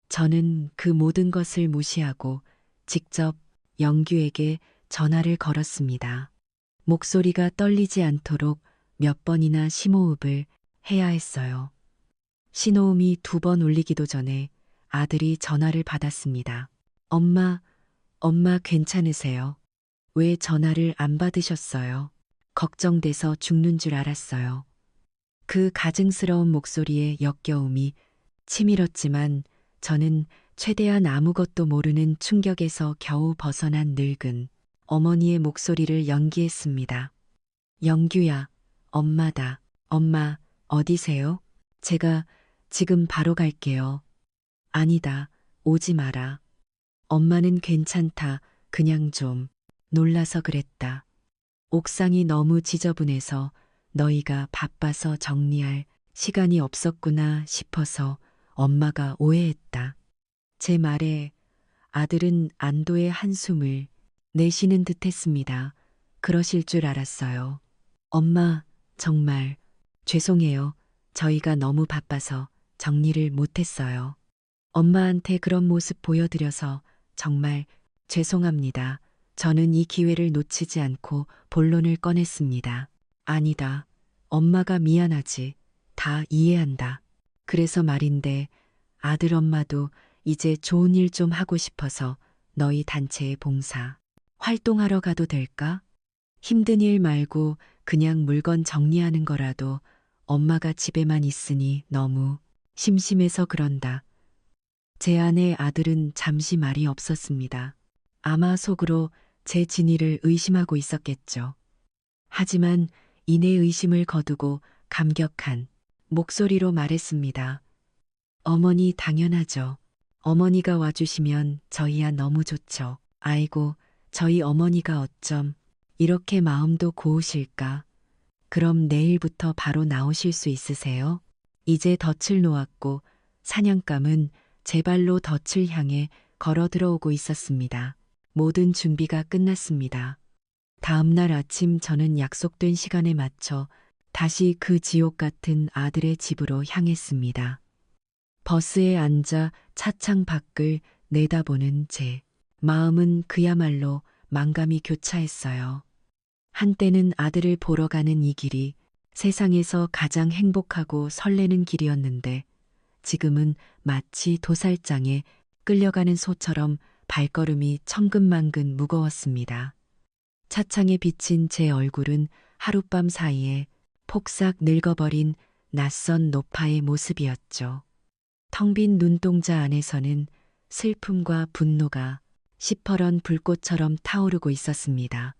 [SPEAKER 1] 저는 그 모든 것을 무시하고 직접 영규에게 전화를 걸었습니다. 목소리가 떨리지 않도록 몇 번이나 심호흡을 해야 했어요. 신호음이 2번 울리기도 전에 아들이 전화를 받았습니다. 엄마 괜찮으세요? 왜 전화를 안 받으셨어요? 걱정돼서 죽는 줄 알았어요. 그 가증스러운 목소리에 역겨움이 치밀었지만 저는 최대한 아무것도 모르는 충격에서 겨우 벗어난 늙은 어머니의 목소리를 연기했습니다. 영규야, 엄마다. 엄마, 어디세요? 제가 지금 바로 갈게요. 아니다, 오지 마라. 엄마는 괜찮다. 그냥 좀 놀라서 그랬다. 옥상이 너무 지저분해서 너희가 바빠서 정리할 시간이 없었구나 싶어서 엄마가 오해했다. 제 말에 아들은 안도의 한숨을 내쉬는 듯 했습니다. 그러실 줄 알았어요. 엄마, 정말 죄송해요. 저희가 너무 바빠서 정리를 못했어요. 엄마한테 그런 모습 보여드려서 정말 죄송합니다. 저는 이 기회를 놓치지 않고 본론을 꺼냈습니다. 아니다. 엄마가 미안하지. 다 이해한다. 그래서 말인데 아들 엄마도 이제 좋은 일 좀 하고 싶어서 너희 단체에 봉사 활동하러 가도 될까? 힘든 일 말고 그냥 물건 정리하는 거라도 엄마가 집에만 있으니 너무 심심해서 그런다. 제 아내 아들은 잠시 말이 없었습니다. 아마 속으로 제 진위를 의심하고 있었겠죠. 하지만 이내 의심을 거두고 감격한 목소리로 말했습니다. 어머니 당연하죠. 어머니가 와주시면 저희야 너무 좋죠. 아이고, 저희 어머니가 어쩜 이렇게 마음도 고우실까? 그럼 내일부터 바로 나오실 수 있으세요? 이제 덫을 놓았고 사냥감은 제 발로 덫을 향해 걸어 들어오고 있었습니다. 모든 준비가 끝났습니다. 다음 날 아침 저는 약속된 시간에 맞춰 다시 그 지옥 같은 아들의 집으로 향했습니다. 버스에 앉아 차창 밖을 내다보는 제 마음은 그야말로 만감이 교차했어요. 한때는 아들을 보러 가는 이 길이 세상에서 가장 행복하고 설레는 길이었는데 지금은 마치 도살장에 끌려가는 소처럼 발걸음이 천근만근 무거웠습니다. 차창에 비친 제 얼굴은 하룻밤 사이에 폭삭 늙어버린 낯선 노파의 모습이었죠. 텅 빈 눈동자 안에서는 슬픔과 분노가 시퍼런 불꽃처럼 타오르고 있었습니다.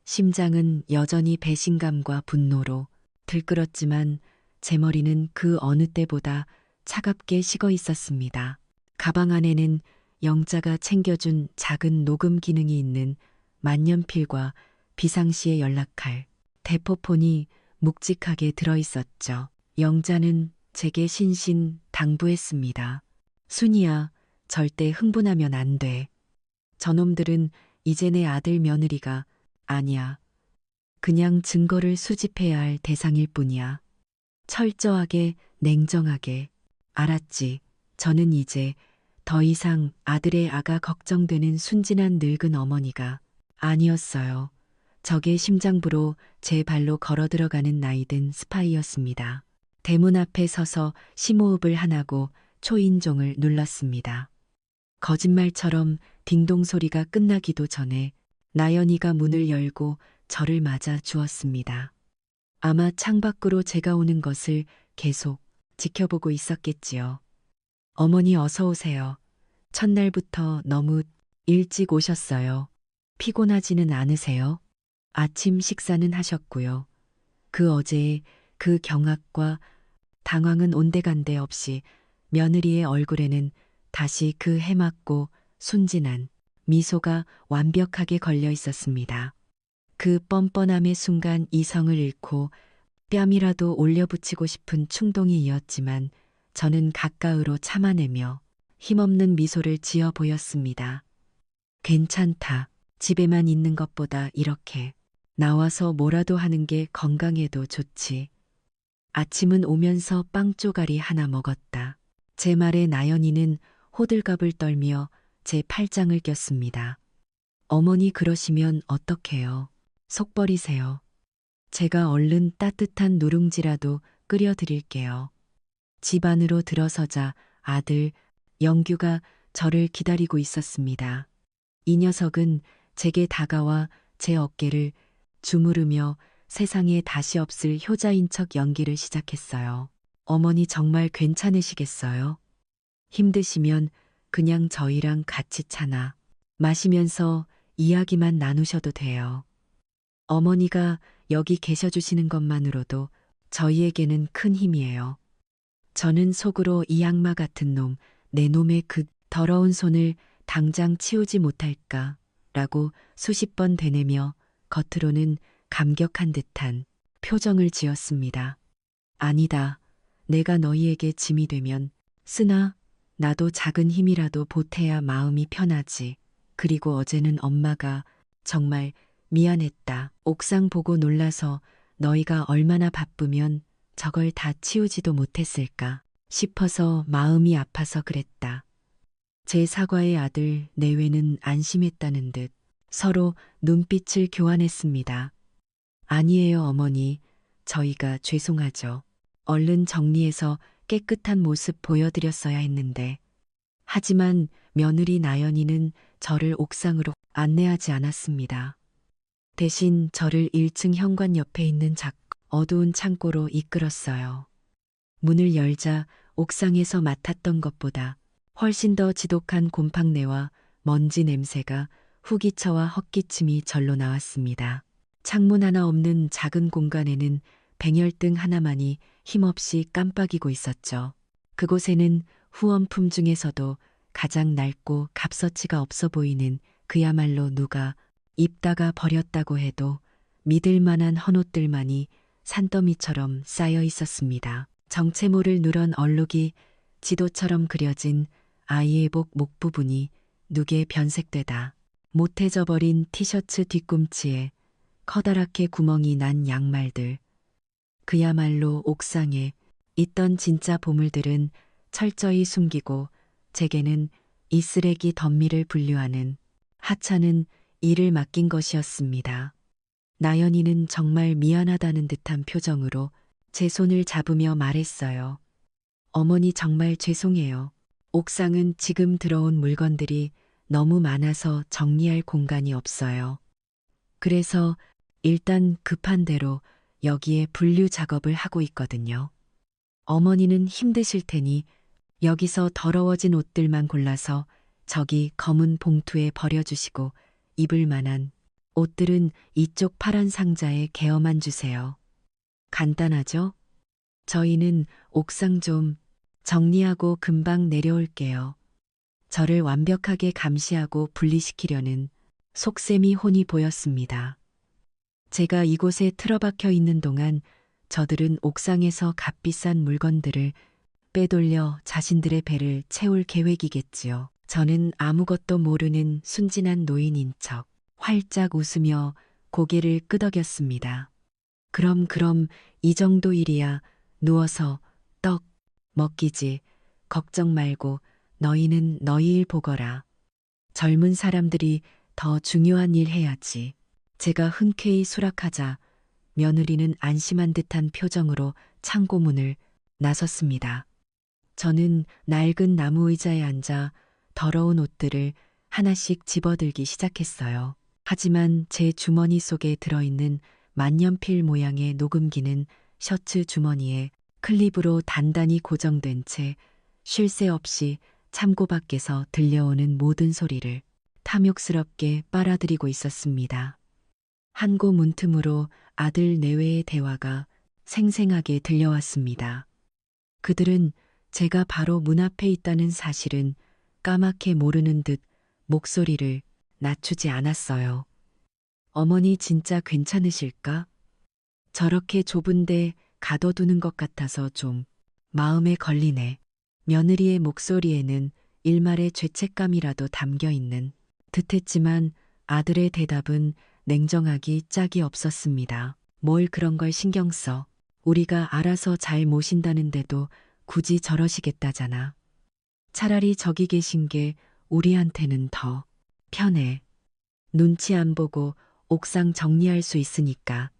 [SPEAKER 1] 심장은 여전히 배신감과 분노로 들끓었지만 제 머리는 그 어느 때보다 차갑게 식어 있었습니다. 가방 안에는 영자가 챙겨준 작은 녹음 기능이 있는 만년필과 비상시에 연락할 대포폰이 묵직하게 들어있었죠. 영자는 제게 신신당부했습니다. 순이야, 절대 흥분하면 안 돼. 저놈들은 이제 내 아들 며느리가 아니야. 그냥 증거를 수집해야 할 대상일 뿐이야. 철저하게, 냉정하게. 알았지. 저는 이제 더 이상 아들의 아가 걱정되는 순진한 늙은 어머니가 아니었어요. 적의 심장부로 제 발로 걸어 들어가는 나이든 스파이였습니다. 대문 앞에 서서 심호흡을 하나고 초인종을 눌렀습니다. 거짓말처럼 딩동 소리가 끝나기도 전에 나연이가 문을 열고 저를 맞아 주었습니다. 아마 창밖으로 제가 오는 것을 계속 지켜보고 있었겠지요. 어머니 어서 오세요. 첫날부터 너무 일찍 오셨어요. 피곤하지는 않으세요? 아침 식사는 하셨고요. 그 어제의 그 경악과 당황은 온데간데 없이 며느리의 얼굴에는 다시 그 해맑고 순진한 미소가 완벽하게 걸려 있었습니다. 그 뻔뻔함의 순간 이성을 잃고 뺨이라도 올려붙이고 싶은 충동이 이었지만 저는 가까이로 참아내며 힘없는 미소를 지어 보였습니다. 괜찮다. 집에만 있는 것보다 이렇게 나와서 뭐라도 하는 게 건강에도 좋지. 아침은 오면서 빵 쪼가리 하나 먹었다. 제 말에 나연이는 호들갑을 떨며 제 팔짱을 꼈습니다. 어머니 그러시면 어떡해요? 속 버리세요. 제가 얼른 따뜻한 누룽지라도 끓여 드릴게요. 집 안으로 들어서자 아들 영규가 저를 기다리고 있었습니다. 이 녀석은 제게 다가와 제 어깨를 주무르며 세상에 다시 없을 효자인 척 연기를 시작했어요. 어머니 정말 괜찮으시겠어요? 힘드시면 그냥 저희랑 같이 차나 마시면서 이야기만 나누셔도 돼요. 어머니가 여기 계셔 주시는 것만으로도 저희에게는 큰 힘이에요. 저는 속으로 이 악마 같은 놈, 내 놈의 그 더러운 손을 당장 치우지 못할까 라고 수십 번 되뇌며 겉으로는 감격한 듯한 표정을 지었습니다. 아니다. 내가 너희에게 짐이 되면 쓰나 나도 작은 힘이라도 보태야 마음이 편하지. 그리고 어제는 엄마가 정말 미안했다. 옥상 보고 놀라서 너희가 얼마나 바쁘면 저걸 다 치우지도 못했을까 싶어서 마음이 아파서 그랬다. 제 사과의 아들 내외는 안심했다는 듯 서로 눈빛을 교환했습니다. 아니에요, 어머니. 저희가 죄송하죠. 얼른 정리해서 깨끗한 모습 보여드렸어야 했는데. 하지만 며느리 나연이는 저를 옥상으로 안내하지 않았습니다. 대신 저를 1층 현관 옆에 있는 작고 어두운 창고로 이끌었어요. 문을 열자 옥상에서 맡았던 것보다 훨씬 더 지독한 곰팡내와 먼지 냄새가 후기차와 헛기침이 절로 나왔습니다. 창문 하나 없는 작은 공간에는 백열등 하나만이 힘없이 깜빡이고 있었죠. 그곳에는 후원품 중에서도 가장 낡고 값어치가 없어 보이는 그야말로 누가 입다가 버렸다고 해도 믿을 만한 헌옷들만이 산더미처럼 쌓여 있었습니다. 정체모를 누런 얼룩이 지도처럼 그려진 아이의 복 목 부분이 누게 변색되다 못해져 버린 티셔츠 뒤꿈치에 커다랗게 구멍이 난 양말들. 그야말로 옥상에 있던 진짜 보물들은 철저히 숨기고 제게는 이 쓰레기 덤미를 분류하는 하찮은 일을 맡긴 것이었습니다. 나연이는 정말 미안하다는 듯한 표정으로 제 손을 잡으며 말했어요. 어머니 정말 죄송해요. 옥상은 지금 들어온 물건들이 너무 많아서 정리할 공간이 없어요. 그래서 일단 급한 대로 여기에 분류 작업을 하고 있거든요. 어머니는 힘드실 테니 여기서 더러워진 옷들만 골라서 저기 검은 봉투에 버려주시고 입을 만한 옷들은 이쪽 파란 상자에 개어만 주세요. 간단하죠? 저희는 옥상 좀 정리하고 금방 내려올게요. 저를 완벽하게 감시하고 분리시키려는 속셈이 혼이 보였습니다. 제가 이곳에 틀어박혀 있는 동안 저들은 옥상에서 값비싼 물건들을 빼돌려 자신들의 배를 채울 계획이겠지요. 저는 아무것도 모르는 순진한 노인인 척 활짝 웃으며 고개를 끄덕였습니다. 그럼 이 정도 일이야 누워서 떡 먹기지. 걱정 말고 너희는 너희 일 보거라. 젊은 사람들이 더 중요한 일 해야지. 제가 흔쾌히 수락하자 며느리는 안심한 듯한 표정으로 창고문을 나섰습니다. 저는 낡은 나무 의자에 앉아 더러운 옷들을 하나씩 집어들기 시작했어요. 하지만 제 주머니 속에 들어있는 만년필 모양의 녹음기는 셔츠 주머니에 클립으로 단단히 고정된 채 쉴 새 없이 창고 밖에서 들려오는 모든 소리를 탐욕스럽게 빨아들이고 있었습니다. 한 고 문틈으로 아들 내외의 대화가 생생하게 들려왔습니다. 그들은 제가 바로 문 앞에 있다는 사실은 까맣게 모르는 듯 목소리를 낮추지 않았어요. 어머니 진짜 괜찮으실까? 저렇게 좁은데 가둬두는 것 같아서 좀 마음에 걸리네. 며느리의 목소리에는 일말의 죄책감이라도 담겨 있는 듯했지만 아들의 대답은 냉정하기 짝이 없었습니다. 뭘 그런 걸 신경 써. 우리가 알아서 잘 모신다는데도 굳이 저러시겠다잖아. 차라리 저기 계신 게 우리한테는 더 편해. 눈치 안 보고 옥상 정리할 수 있으니까.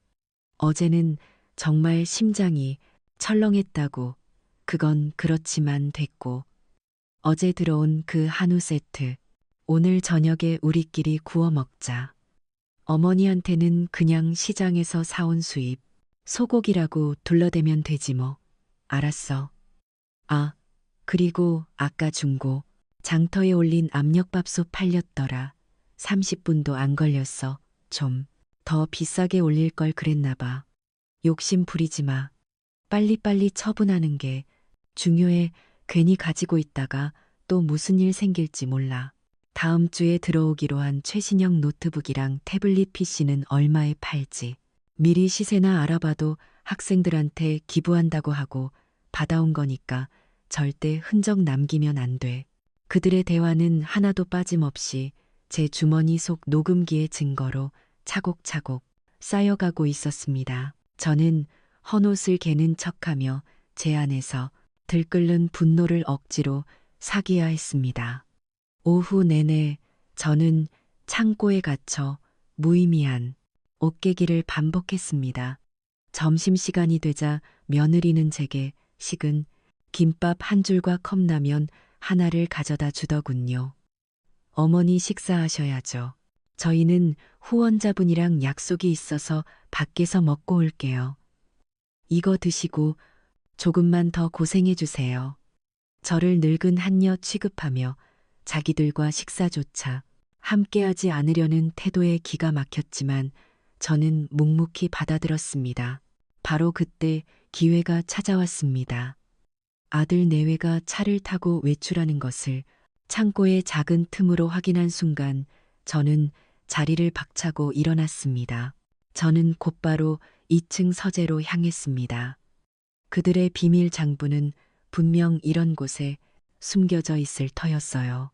[SPEAKER 1] 어제는 정말 심장이 철렁했다고. 그건 그렇지만 됐고. 어제 들어온 그 한우 세트. 오늘 저녁에 우리끼리 구워 먹자. 어머니한테는 그냥 시장에서 사온 수입. 소고기라고 둘러대면 되지 뭐. 알았어. 아, 그리고 아까 중고. 장터에 올린 압력밥솥 팔렸더라. 30분도 안 걸렸어. 좀 더 비싸게 올릴 걸 그랬나 봐. 욕심 부리지 마. 빨리빨리 처분하는 게 중요해. 괜히 가지고 있다가 또 무슨 일 생길지 몰라. 다음 주에 들어오기로 한 최신형 노트북이랑 태블릿 PC는 얼마에 팔지. 미리 시세나 알아봐도 학생들한테 기부한다고 하고 받아온 거니까 절대 흔적 남기면 안 돼. 그들의 대화는 하나도 빠짐없이 제 주머니 속 녹음기의 증거로 차곡차곡 쌓여가고 있었습니다. 저는 헌옷을 개는 척하며 제 안에서 들끓는 분노를 억지로 사귀어야 했습니다. 오후 내내 저는 창고에 갇혀 무의미한 옷깨기를 반복했습니다. 점심시간이 되자 며느리는 제게 식은 김밥 한 줄과 컵라면 하나를 가져다 주더군요. 어머니 식사하셔야죠. 저희는 후원자분이랑 약속이 있어서 밖에서 먹고 올게요. 이거 드시고 조금만 더 고생해 주세요. 저를 늙은 한녀 취급하며 자기들과 식사조차 함께하지 않으려는 태도에 기가 막혔지만 저는 묵묵히 받아들었습니다. 바로 그때 기회가 찾아왔습니다. 아들 내외가 차를 타고 외출하는 것을 창고의 작은 틈으로 확인한 순간 저는 자리를 박차고 일어났습니다. 저는 곧바로 2층 서재로 향했습니다. 그들의 비밀 장부는 분명 이런 곳에 숨겨져 있을 터였어요.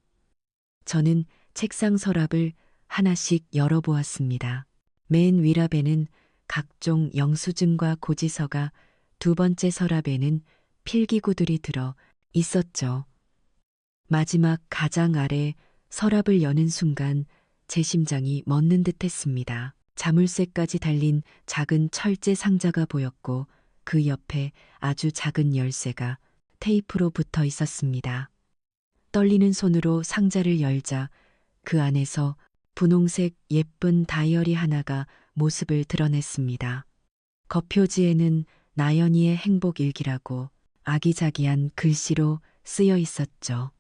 [SPEAKER 1] 저는 책상 서랍을 하나씩 열어보았습니다. 맨 위랍에는 각종 영수증과 고지서가, 두 번째 서랍에는 필기구들이 들어 있었죠. 마지막 가장 아래 서랍을 여는 순간 제 심장이 멎는 듯했습니다. 자물쇠까지 달린 작은 철제 상자가 보였고 그 옆에 아주 작은 열쇠가 테이프로 붙어 있었습니다. 떨리는 손으로 상자를 열자 그 안에서 분홍색 예쁜 다이어리 하나가 모습을 드러냈습니다. 겉표지에는 나연이의 행복일기라고 아기자기한 글씨로 쓰여 있었죠.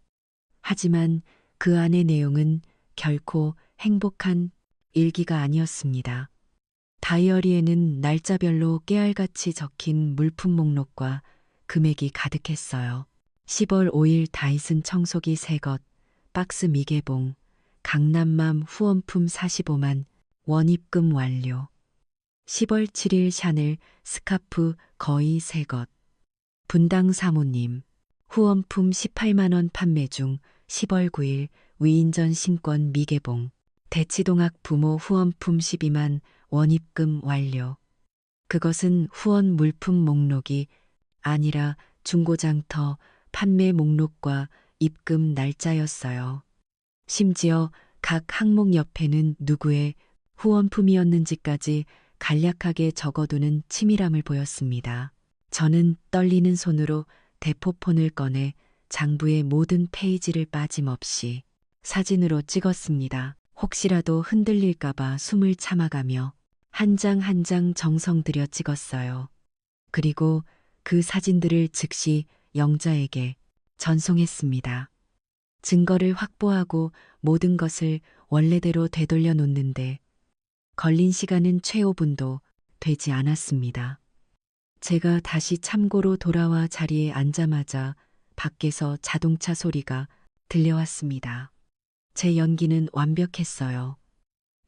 [SPEAKER 1] 하지만 그 안의 내용은 결코 행복한 일기가 아니었습니다. 다이어리에는 날짜별로 깨알같이 적힌 물품 목록과 금액이 가득했어요. 10월 5일 다이슨 청소기 3것, 박스 미개봉, 강남맘 후원품 45만, 원입금 완료. 10월 7일 샤넬 스카프 거의 3것. 분당 사모님, 후원품 18만원 판매 중 10월 9일 위인전 신권 미개봉. 대치동학 부모 후원품 12만, 원입금 완료. 그것은 후원 물품 목록이 아니라 중고장터 판매 목록과 입금 날짜였어요. 심지어 각 항목 옆에는 누구의 후원품이었는지까지 간략하게 적어두는 치밀함을 보였습니다. 저는 떨리는 손으로 대포폰을 꺼내 장부의 모든 페이지를 빠짐없이 사진으로 찍었습니다. 혹시라도 흔들릴까봐 숨을 참아가며 한 장 한 장 정성 들여 찍었어요. 그리고 그 사진들을 즉시 영자에게 전송했습니다. 증거를 확보하고 모든 것을 원래대로 되돌려 놓는데 걸린 시간은 채 5분도 되지 않았습니다. 제가 다시 참고로 돌아와 자리에 앉자마자 밖에서 자동차 소리가 들려왔습니다. 제 연기는 완벽했어요.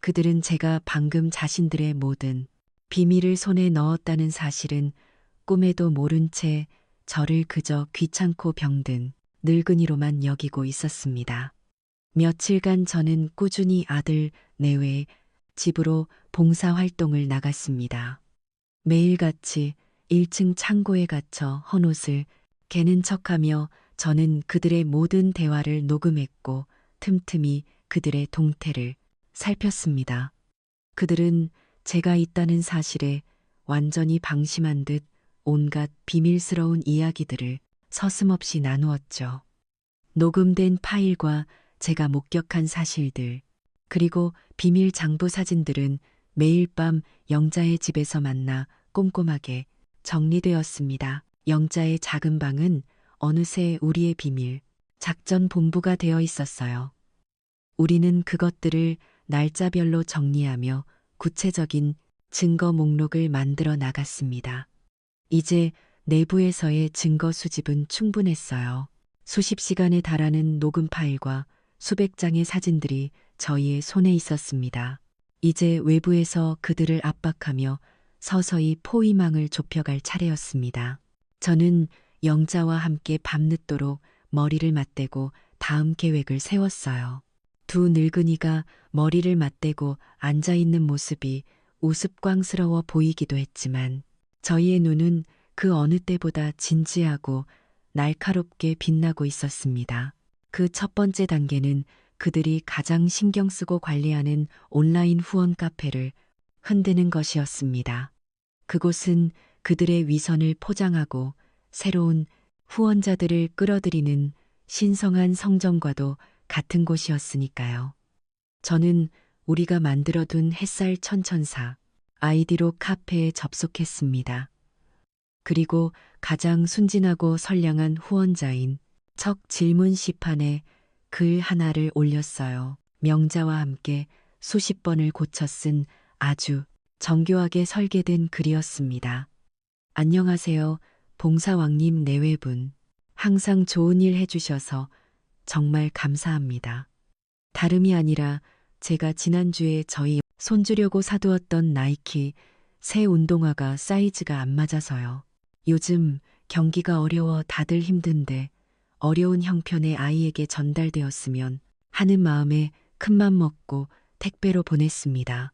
[SPEAKER 1] 그들은 제가 방금 자신들의 모든 비밀을 손에 넣었다는 사실은 꿈에도 모른 채 저를 그저 귀찮고 병든 늙은이로만 여기고 있었습니다. 며칠간 저는 꾸준히 아들 내외 집으로 봉사활동을 나갔습니다. 매일같이 1층 창고에 갇혀 헌옷을 개는 척하며 저는 그들의 모든 대화를 녹음했고 틈틈이 그들의 동태를 살폈습니다. 그들은 제가 있다는 사실에 완전히 방심한 듯 온갖 비밀스러운 이야기들을 서슴없이 나누었죠. 녹음된 파일과 제가 목격한 사실들, 그리고 비밀 장부 사진들은 매일 밤 영자의 집에서 만나 꼼꼼하게 정리되었습니다. 영자의 작은 방은 어느새 우리의 비밀, 작전 본부가 되어 있었어요. 우리는 그것들을 날짜별로 정리하며 구체적인 증거 목록을 만들어 나갔습니다. 이제 내부에서의 증거 수집은 충분했어요. 수십 시간에 달하는 녹음 파일과 수백 장의 사진들이 저희의 손에 있었습니다. 이제 외부에서 그들을 압박하며 서서히 포위망을 좁혀갈 차례였습니다. 저는 영자와 함께 밤늦도록 머리를 맞대고 다음 계획을 세웠어요. 두 늙은이가 머리를 맞대고 앉아있는 모습이 우스꽝스러워 보이기도 했지만 저희의 눈은 그 어느 때보다 진지하고 날카롭게 빛나고 있었습니다. 그 첫 번째 단계는 그들이 가장 신경 쓰고 관리하는 온라인 후원 카페를 흔드는 것이었습니다. 그곳은 그들의 위선을 포장하고 새로운 후원자들을 끌어들이는 신성한 성전과도 같은 곳이었으니까요. 저는 우리가 만들어둔 햇살 천천사 아이디로 카페에 접속했습니다. 그리고 가장 순진하고 선량한 후원자인 척 질문 시판에 글 하나를 올렸어요. 명자와 함께 수십 번을 고쳐 쓴 아주 정교하게 설계된 글이었습니다. 안녕하세요, 봉사왕님 내외분. 항상 좋은 일 해주셔서 정말 감사합니다. 다름이 아니라 제가 지난주에 저희 손주려고 사두었던 나이키 새 운동화가 사이즈가 안 맞아서요. 요즘 경기가 어려워 다들 힘든데 어려운 형편의 아이에게 전달되었으면 하는 마음에 큰맘 먹고 택배로 보냈습니다.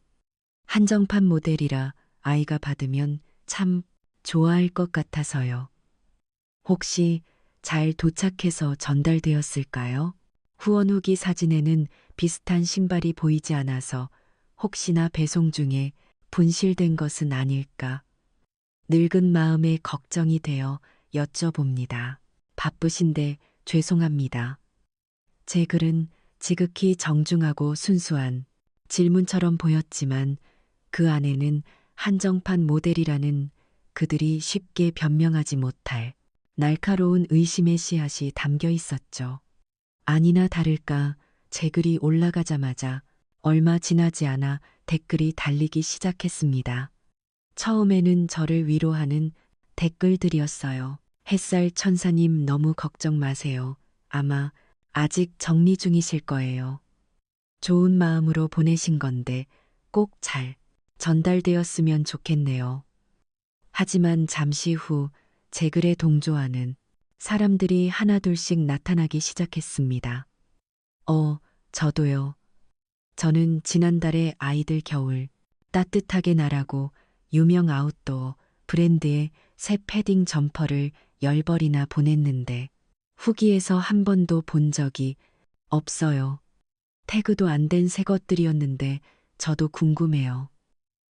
[SPEAKER 1] 한정판 모델이라 아이가 받으면 참 좋아할 것 같아서요. 혹시 잘 도착해서 전달되었을까요? 후원 후기 사진에는 비슷한 신발이 보이지 않아서 혹시나 배송 중에 분실된 것은 아닐까. 늙은 마음에 걱정이 되어 여쭤봅니다. 바쁘신데 죄송합니다. 제 글은 지극히 정중하고 순수한 질문처럼 보였지만 그 안에는 한정판 모델이라는 그들이 쉽게 변명하지 못할 날카로운 의심의 씨앗이 담겨 있었죠. 아니나 다를까 제 글이 올라가자마자 얼마 지나지 않아 댓글이 달리기 시작했습니다. 처음에는 저를 위로하는 댓글들이었어요. 햇살 천사님 너무 걱정 마세요. 아마 아직 정리 중이실 거예요. 좋은 마음으로 보내신 건데 꼭 잘 전달되었으면 좋겠네요. 하지만 잠시 후 제 글에 동조하는 사람들이 하나둘씩 나타나기 시작했습니다. 저도요. 저는 지난달에 아이들 겨울 따뜻하게 나라고 유명 아웃도어 브랜드의 새 패딩 점퍼를 10벌이나 보냈는데 후기에서 한 번도 본 적이 없어요. 태그도 안 된 새 것들이었는데 저도 궁금해요.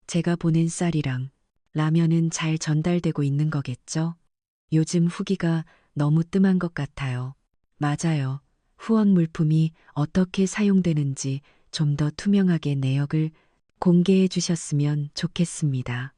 [SPEAKER 1] 제가 보낸 쌀이랑 라면은 잘 전달되고 있는 거겠죠? 요즘 후기가 너무 뜸한 것 같아요. 맞아요. 후원 물품이 어떻게 사용되는지 좀 더 투명하게 내역을 공개해 주셨으면 좋겠습니다.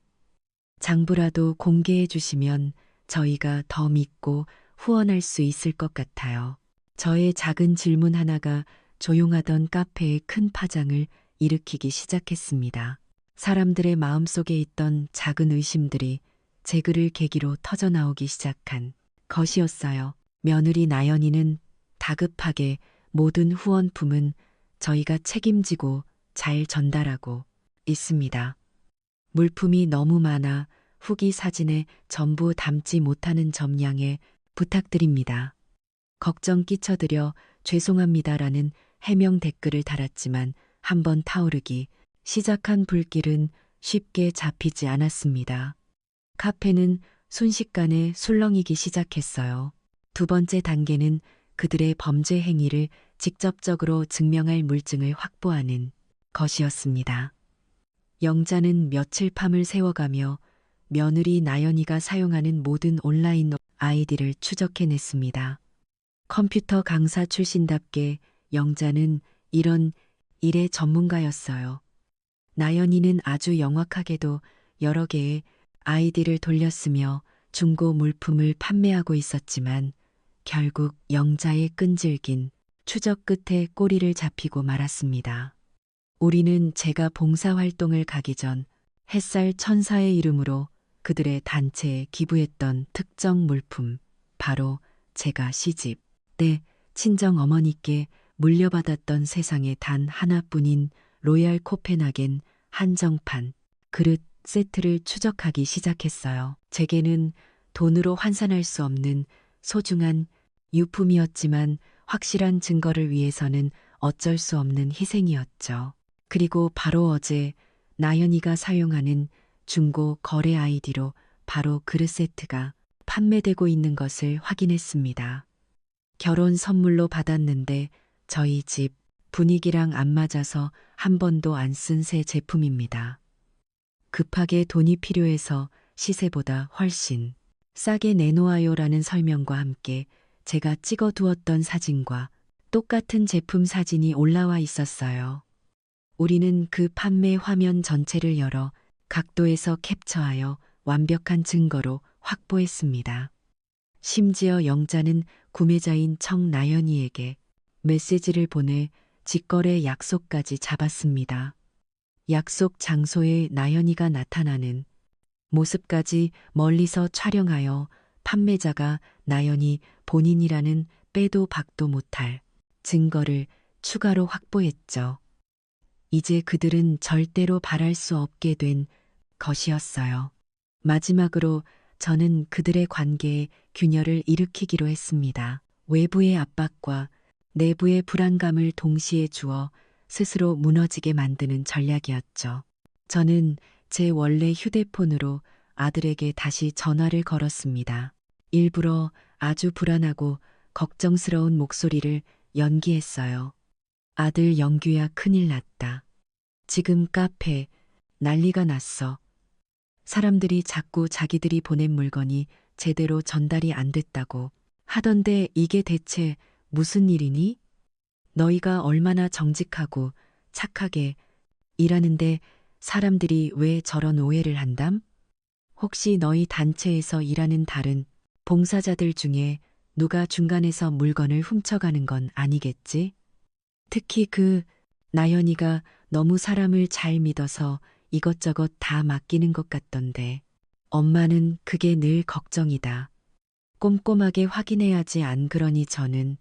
[SPEAKER 1] 장부라도 공개해 주시면 저희가 더 믿고 후원할 수 있을 것 같아요. 저의 작은 질문 하나가 조용하던 카페의 큰 파장을 일으키기 시작했습니다. 사람들의 마음속에 있던 작은 의심들이 제 글을 계기로 터져나오기 시작한 것이었어요. 며느리 나연이는 다급하게 모든 후원품은 저희가 책임지고 잘 전달하고 있습니다. 물품이 너무 많아 후기 사진에 전부 담지 못하는 점 양해 부탁드립니다. 걱정 끼쳐드려 죄송합니다라는 해명 댓글을 달았지만 한번 타오르기 시작한 불길은 쉽게 잡히지 않았습니다. 카페는 순식간에 술렁이기 시작했어요. 두 번째 단계는 그들의 범죄 행위를 직접적으로 증명할 물증을 확보하는 것이었습니다. 영자는 며칠 밤을 새워가며 며느리 나연이가 사용하는 모든 온라인 아이디를 추적해냈습니다. 컴퓨터 강사 출신답게 영자는 이런 일의 전문가였어요. 나연이는 아주 영악하게도 여러 개의 아이디를 돌렸으며 중고 물품을 판매하고 있었지만 결국 영자의 끈질긴 추적 끝에 꼬리를 잡히고 말았습니다. 우리는 제가 봉사활동을 가기 전 햇살 천사의 이름으로 그들의 단체에 기부했던 특정 물품, 바로 제가 시집 때 친정 어머니께 물려받았던 세상에 단 하나뿐인 로얄 코펜하겐 한정판 그릇 세트를 추적하기 시작했어요. 제게는 돈으로 환산할 수 없는 소중한 유품이었지만 확실한 증거를 위해서는 어쩔 수 없는 희생이었죠. 그리고 바로 어제 나연이가 사용하는 중고 거래 아이디로 바로 그릇 세트가 판매되고 있는 것을 확인했습니다. 결혼 선물로 받았는데 저희 집 분위기랑 안 맞아서 한 번도 안 쓴 새 제품입니다. 급하게 돈이 필요해서 시세보다 훨씬 싸게 내놓아요라는 설명과 함께 제가 찍어두었던 사진과 똑같은 제품 사진이 올라와 있었어요. 우리는 그 판매 화면 전체를 열어 각도에서 캡처하여 완벽한 증거로 확보했습니다. 심지어 영자는 구매자인 청나연이에게 메시지를 보내 직거래 약속까지 잡았습니다. 약속 장소에 나연이가 나타나는 모습까지 멀리서 촬영하여 판매자가 나연이 본인이라는 빼도 박도 못할 증거를 추가로 확보했죠. 이제 그들은 절대로 바랄 수 없게 된 것이었어요. 마지막으로 저는 그들의 관계에 균열을 일으키기로 했습니다. 외부의 압박과 내부의 불안감을 동시에 주어 스스로 무너지게 만드는 전략이었죠. 저는 제 원래 휴대폰으로 아들에게 다시 전화를 걸었습니다. 일부러 아주 불안하고 걱정스러운 목소리를 연기했어요. 아들 영규야, 큰일 났다. 지금 카페 난리가 났어. 사람들이 자꾸 자기들이 보낸 물건이 제대로 전달이 안 됐다고 하던데 이게 대체 무슨 일이니? 너희가 얼마나 정직하고 착하게 일하는데 사람들이 왜 저런 오해를 한담? 혹시 너희 단체에서 일하는 다른 봉사자들 중에 누가 중간에서 물건을 훔쳐가는 건 아니겠지? 특히 그 나연이가 너무 사람을 잘 믿어서 이것저것 다 맡기는 것 같던데. 엄마는 그게 늘 걱정이다. 꼼꼼하게 확인해야지. 안 그러니 저는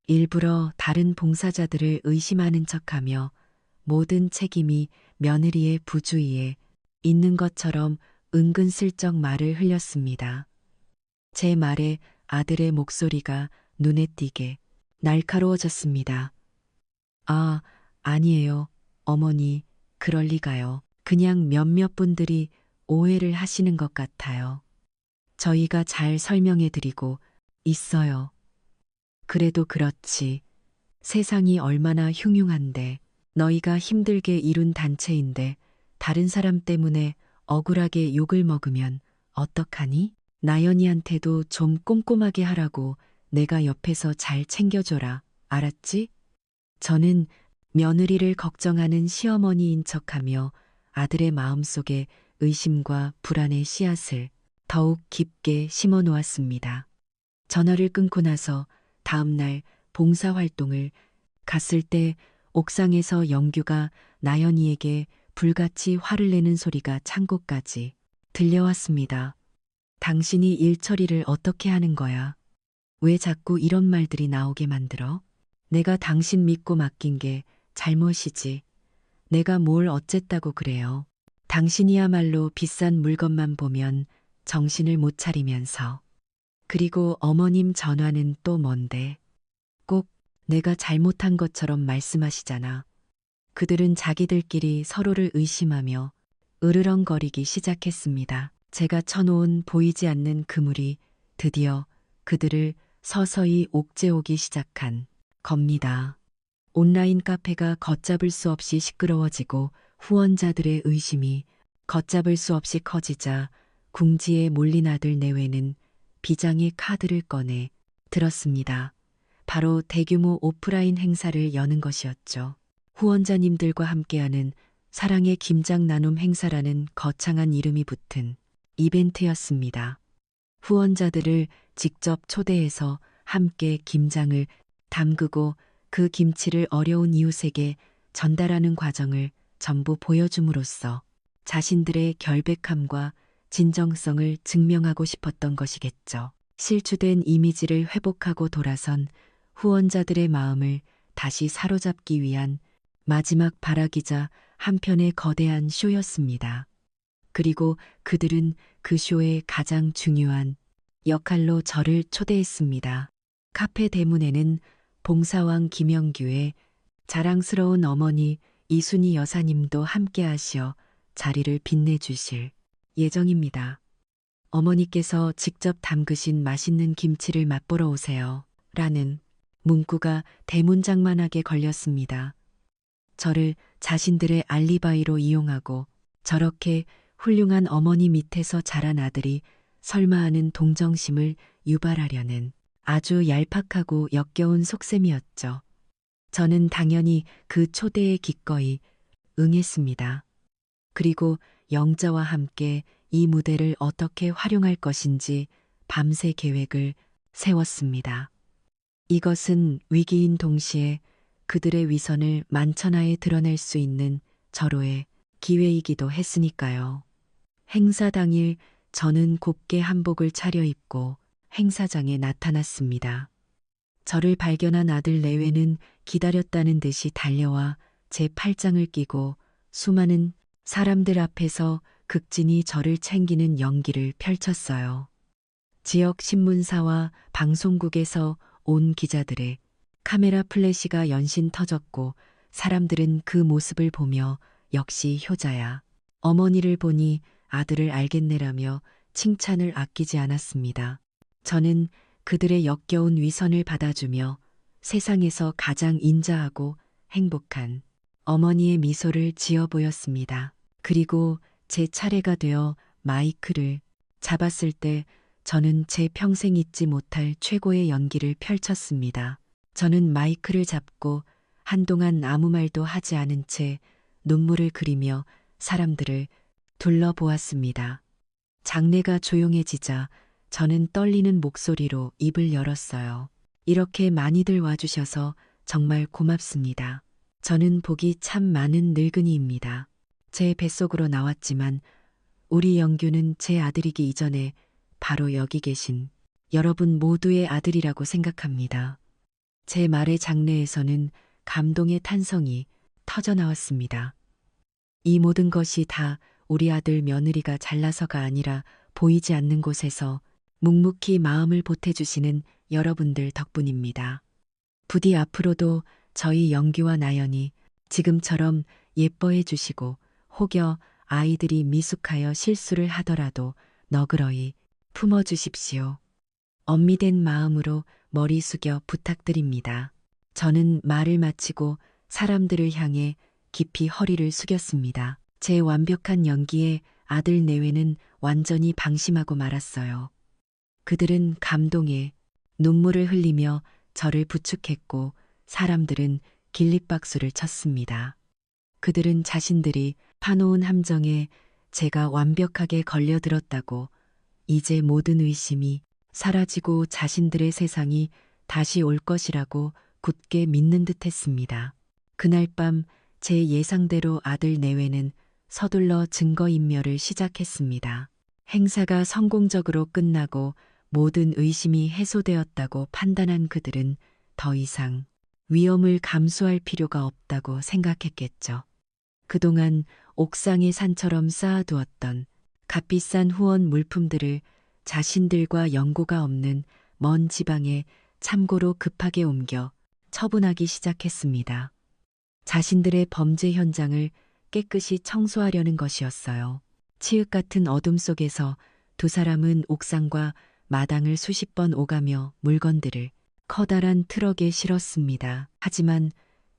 [SPEAKER 1] 일부러 다른 봉사자들을 의심하는 척하며 모든 책임이 며느리의 부주의에 있는 것처럼 은근슬쩍 말을 흘렸습니다. 제 말에 아들의 목소리가 눈에 띄게 날카로워졌습니다. 아, 아니에요. 어머니, 그럴 리가요. 그냥 몇몇 분들이 오해를 하시는 것 같아요. 저희가 잘 설명해 드리고 있어요. 그래도 그렇지. 세상이 얼마나 흉흉한데 너희가 힘들게 이룬 단체인데 다른 사람 때문에 억울하게 욕을 먹으면 어떡하니? 나연이한테도 좀 꼼꼼하게 하라고 내가 옆에서 잘 챙겨줘라. 알았지? 저는 며느리를 걱정하는 시어머니인 척하며 아들의 마음속에 의심과 불안의 씨앗을 더욱 깊게 심어 놓았습니다. 전화를 끊고 나서 다음 날 봉사활동을 갔을 때 옥상에서 영규가 나연이에게 불같이 화를 내는 소리가 창고까지 들려왔습니다. 당신이 일 처리를 어떻게 하는 거야? 왜 자꾸 이런 말들이 나오게 만들어? 내가 당신 믿고 맡긴 게 잘못이지. 내가 뭘 어쨌다고 그래요. 당신이야말로 비싼 물건만 보면 정신을 못 차리면서. 그리고 어머님 전화는 또 뭔데? 꼭 내가 잘못한 것처럼 말씀하시잖아. 그들은 자기들끼리 서로를 의심하며 으르렁거리기 시작했습니다. 제가 쳐놓은 보이지 않는 그물이 드디어 그들을 서서히 옥죄오기 시작한 겁니다. 온라인 카페가 걷잡을 수 없이 시끄러워지고 후원자들의 의심이 걷잡을 수 없이 커지자 궁지에 몰린 아들 내외는 비장의 카드를 꺼내 들었습니다. 바로 대규모 오프라인 행사를 여는 것이었죠. 후원자님들과 함께하는 사랑의 김장 나눔 행사라는 거창한 이름이 붙은 이벤트였습니다. 후원자들을 직접 초대해서 함께 김장을 담그고 그 김치를 어려운 이웃에게 전달하는 과정을 전부 보여줌으로써 자신들의 결백함과 진정성을 증명하고 싶었던 것이겠죠. 실추된 이미지를 회복하고 돌아선 후원자들의 마음을 다시 사로잡기 위한 마지막 발악이자 한편의 거대한 쇼였습니다. 그리고 그들은 그 쇼의 가장 중요한 역할로 저를 초대했습니다. 카페 대문에는 봉사왕 김영규의 자랑스러운 어머니 이순희 여사님도 함께하시어 자리를 빛내주실 예정입니다. 어머니께서 직접 담그신 맛있는 김치를 맛보러 오세요. 라는 문구가 대문짝만하게 걸렸습니다. 저를 자신들의 알리바이로 이용하고 저렇게 훌륭한 어머니 밑에서 자란 아들이 설마 하는 동정심을 유발하려는 아주 얄팍하고 역겨운 속셈이었죠. 저는 당연히 그 초대에 기꺼이 응했습니다. 그리고 영자와 함께 이 무대를 어떻게 활용할 것인지 밤새 계획을 세웠습니다. 이것은 위기인 동시에 그들의 위선을 만천하에 드러낼 수 있는 절호의 기회이기도 했으니까요. 행사 당일 저는 곱게 한복을 차려입고 행사장에 나타났습니다. 저를 발견한 아들 내외는 기다렸다는 듯이 달려와 제 팔짱을 끼고 수많은 사람들 앞에서 극진히 저를 챙기는 연기를 펼쳤어요. 지역 신문사와 방송국에서 온 기자들의 카메라 플래시가 연신 터졌고 사람들은 그 모습을 보며 역시 효자야. 어머니를 보니 아들을 알겠네라며 칭찬을 아끼지 않았습니다. 저는 그들의 역겨운 위선을 받아주며 세상에서 가장 인자하고 행복한 어머니의 미소를 지어 보였습니다. 그리고 제 차례가 되어 마이크를 잡았을 때 저는 제 평생 잊지 못할 최고의 연기를 펼쳤습니다. 저는 마이크를 잡고 한동안 아무 말도 하지 않은 채 눈물을 그리며 사람들을 둘러보았습니다. 장내가 조용해지자 저는 떨리는 목소리로 입을 열었어요. 이렇게 많이들 와주셔서 정말 고맙습니다. 저는 복이 참 많은 늙은이입니다. 제 뱃속으로 나왔지만 우리 영규는 제 아들이기 이전에 바로 여기 계신 여러분 모두의 아들이라고 생각합니다. 제 말의 장내에서는 감동의 탄성이 터져 나왔습니다. 이 모든 것이 다 우리 아들 며느리가 잘나서가 아니라 보이지 않는 곳에서 묵묵히 마음을 보태주시는 여러분들 덕분입니다. 부디 앞으로도 저희 영규와 나연이 지금처럼 예뻐해 주시고 혹여 아이들이 미숙하여 실수를 하더라도 너그러이 품어주십시오. 엄미된 마음으로 머리 숙여 부탁드립니다. 저는 말을 마치고 사람들을 향해 깊이 허리를 숙였습니다. 제 완벽한 연기에 아들 내외는 완전히 방심하고 말았어요. 그들은 감동에 눈물을 흘리며 저를 부축했고 사람들은 길립박수를 쳤습니다. 그들은 자신들이 파놓은 함정에 제가 완벽하게 걸려들었다고 이제 모든 의심이 사라지고 자신들의 세상이 다시 올 것이라고 굳게 믿는 듯 했습니다. 그날 밤 제 예상대로 아들 내외는 서둘러 증거인멸을 시작했습니다. 행사가 성공적으로 끝나고 모든 의심이 해소되었다고 판단한 그들은 더 이상 위험을 감수할 필요가 없다고 생각했겠죠. 그동안 옥상의 산처럼 쌓아두었던 값비싼 후원 물품들을 자신들과 연고가 없는 먼 지방에 참고로 급하게 옮겨 처분하기 시작했습니다. 자신들의 범죄 현장을 깨끗이 청소하려는 것이었어요. 치읓 같은 어둠 속에서 두 사람은 옥상과 마당을 수십 번 오가며 물건들을 커다란 트럭에 실었습니다. 하지만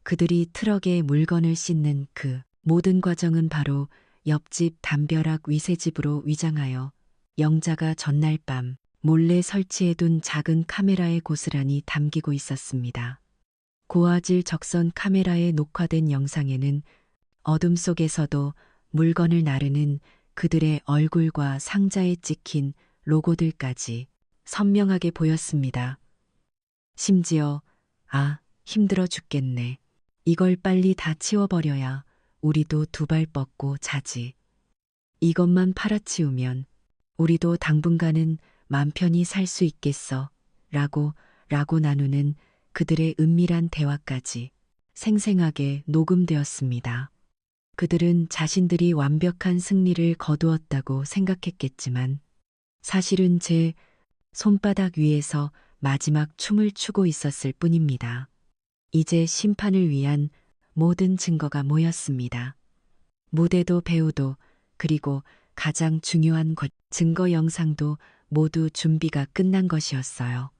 [SPEAKER 1] 그들이 트럭에 물건을 싣는 그 모든 과정은 바로 옆집 담벼락 위세집으로 위장하여 영자가 전날 밤 몰래 설치해둔 작은 카메라에 고스란히 담기고 있었습니다. 고화질 적선 카메라에 녹화된 영상에는 어둠 속에서도 물건을 나르는 그들의 얼굴과 상자에 찍힌 로고들까지 선명하게 보였습니다. 심지어 힘들어 죽겠네. 이걸 빨리 다 치워버려야 우리도 두 발 뻗고 자지. 이것만 팔아치우면 우리도 당분간은 맘 편히 살 수 있겠어. 라고 나누는 그들의 은밀한 대화까지 생생하게 녹음되었습니다. 그들은 자신들이 완벽한 승리를 거두었다고 생각했겠지만 사실은 제 손바닥 위에서 마지막 춤을 추고 있었을 뿐입니다. 이제 심판을 위한 모든 증거가 모였습니다. 무대도 배우도 그리고 가장 중요한 증거 영상도 모두 준비가 끝난 것이었어요.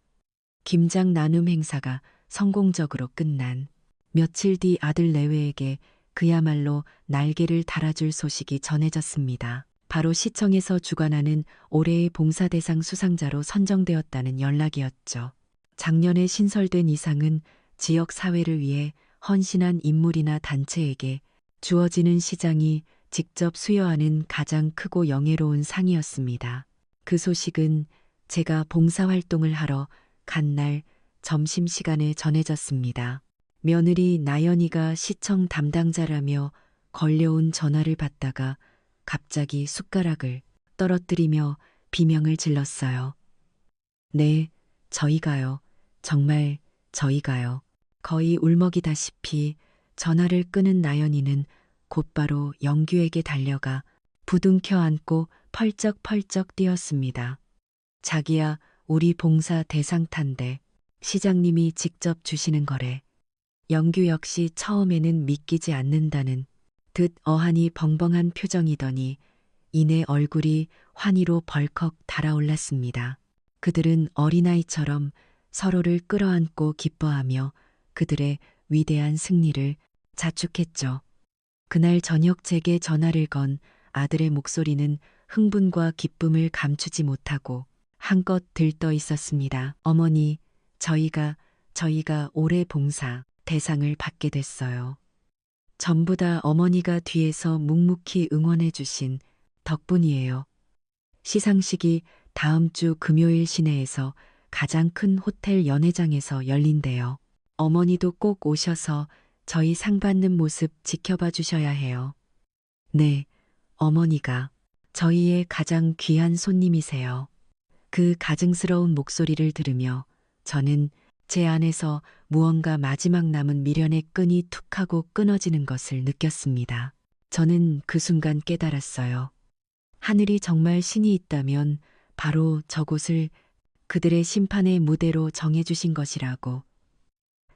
[SPEAKER 1] 김장 나눔 행사가 성공적으로 끝난 며칠 뒤 아들 내외에게 그야말로 날개를 달아줄 소식이 전해졌습니다. 바로 시청에서 주관하는 올해의 봉사대상 수상자로 선정되었다는 연락이었죠. 작년에 신설된 이상은 지역 사회를 위해 헌신한 인물이나 단체에게 주어지는 시장이 직접 수여하는 가장 크고 영예로운 상이었습니다. 그 소식은 제가 봉사활동을 하러 간 날 점심시간에 전해졌습니다. 며느리 나연이가 시청 담당자라며 걸려온 전화를 받다가 갑자기 숟가락을 떨어뜨리며 비명을 질렀어요. 네, 저희가요. 정말 저희가요. 거의 울먹이다시피 전화를 끄는 나연이는 곧바로 영규에게 달려가 부둥켜 안고 펄쩍펄쩍 뛰었습니다. 자기야, 우리 봉사 대상탄데 시장님이 직접 주시는 거래. 영규 역시 처음에는 믿기지 않는다는 듯 어안이 벙벙한 표정이더니 이내 얼굴이 환희로 벌컥 달아올랐습니다. 그들은 어린아이처럼 서로를 끌어안고 기뻐하며 그들의 위대한 승리를 자축했죠. 그날 저녁 제게 전화를 건 아들의 목소리는 흥분과 기쁨을 감추지 못하고 한껏 들떠 있었습니다. 어머니, 저희가 올해 봉사 대상을 받게 됐어요. 전부 다 어머니가 뒤에서 묵묵히 응원해 주신 덕분이에요. 시상식이 다음 주 금요일 시내에서 가장 큰 호텔 연회장에서 열린대요. 어머니도 꼭 오셔서 저희 상 받는 모습 지켜봐 주셔야 해요. 네, 어머니가 저희의 가장 귀한 손님이세요. 그 가증스러운 목소리를 들으며 저는 제 안에서 무언가 마지막 남은 미련의 끈이 툭 하고 끊어지는 것을 느꼈습니다. 저는 그 순간 깨달았어요. 하늘이 정말 신이 있다면 바로 저곳을 그들의 심판의 무대로 정해주신 것이라고.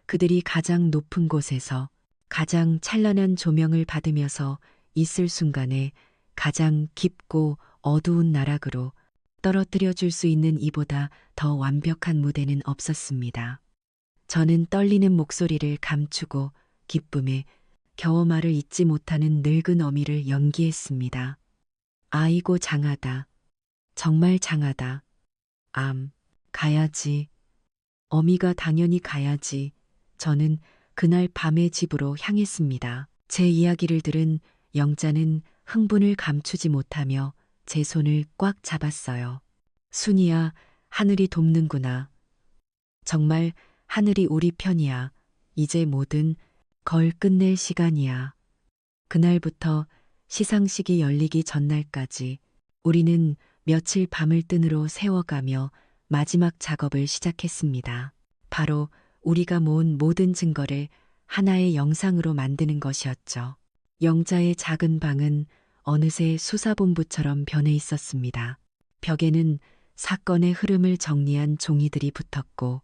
[SPEAKER 1] 그들이 가장 높은 곳에서 가장 찬란한 조명을 받으면서 있을 순간에 가장 깊고 어두운 나락으로 떨어뜨려 줄 수 있는 이보다 더 완벽한 무대는 없었습니다. 저는 떨리는 목소리를 감추고 기쁨에 겨우 말을 잇지 못하는 늙은 어미를 연기했습니다. 아이고 장하다. 정말 장하다. 가야지. 어미가 당연히 가야지. 저는 그날 밤에 집으로 향했습니다. 제 이야기를 들은 영자는 흥분을 감추지 못하며 제 손을 꽉 잡았어요. 순이야, 하늘이 돕는구나. 정말 하늘이 우리 편이야. 이제 모든 걸 끝낼 시간이야. 그날부터 시상식이 열리기 전날까지 우리는 며칠 밤을 뜬으로 세워가며 마지막 작업을 시작했습니다. 바로 우리가 모은 모든 증거를 하나의 영상으로 만드는 것이었죠. 영자의 작은 방은 어느새 수사본부처럼 변해 있었습니다. 벽에는 사건의 흐름을 정리한 종이들이 붙었고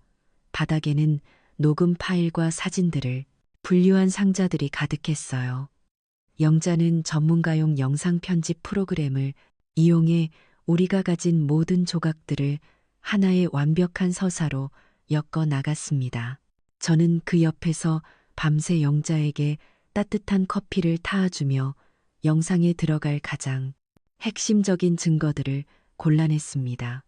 [SPEAKER 1] 바닥에는 녹음 파일과 사진들을 분류한 상자들이 가득했어요. 영자는 전문가용 영상 편집 프로그램을 이용해 우리가 가진 모든 조각들을 하나의 완벽한 서사로 엮어 나갔습니다. 저는 그 옆에서 밤새 영자에게 따뜻한 커피를 타아주며 영상에 들어갈 가장 핵심적인 증거들을 골라냈습니다.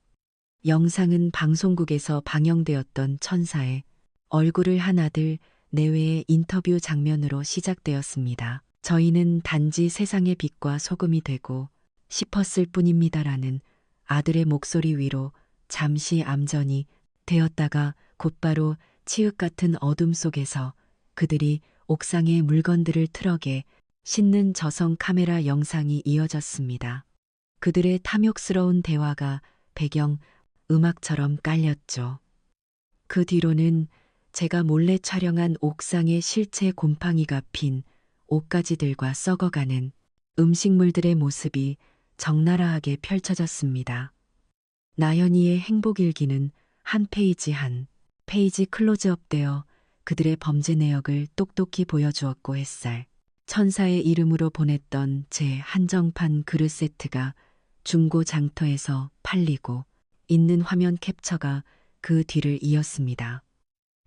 [SPEAKER 1] 영상은 방송국에서 방영되었던 천사의 얼굴을 한 아들 내외의 인터뷰 장면으로 시작되었습니다. 저희는 단지 세상의 빛과 소금이 되고 싶었을 뿐입니다라는 아들의 목소리 위로 잠시 암전이 되었다가 곧바로 치읓 같은 어둠 속에서 그들이 옥상의 물건들을 트럭에 싣는 저성 카메라 영상이 이어졌습니다. 그들의 탐욕스러운 대화가 배경 음악처럼 깔렸죠. 그 뒤로는 제가 몰래 촬영한 옥상의 실제 곰팡이가 핀 옷가지들과 썩어가는 음식물들의 모습이 적나라하게 펼쳐졌습니다. 나연이의 행복일기는 한 페이지 클로즈업되어 그들의 범죄 내역을 똑똑히 보여주었고 햇살, 천사의 이름으로 보냈던 제 한정판 그릇 세트가 중고 장터에서 팔리고 있는 화면 캡처가 그 뒤를 이었습니다.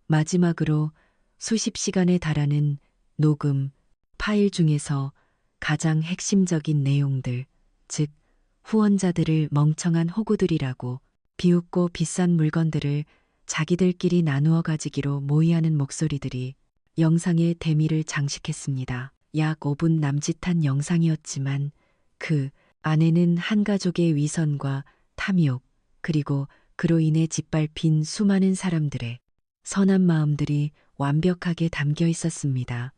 [SPEAKER 1] 마지막으로 수십 시간에 달하는 녹음 파일 중에서 가장 핵심적인 내용들, 즉 후원자들을 멍청한 호구들이라고 비웃고 비싼 물건들을 자기들끼리 나누어 가지기로 모의하는 목소리들이 영상의 대미를 장식했습니다. 약 5분 남짓한 영상이었지만 그 안에는 한 가족의 위선과 탐욕, 그리고 그로 인해 짓밟힌 수많은 사람들의 선한 마음들이 완벽하게 담겨 있었습니다.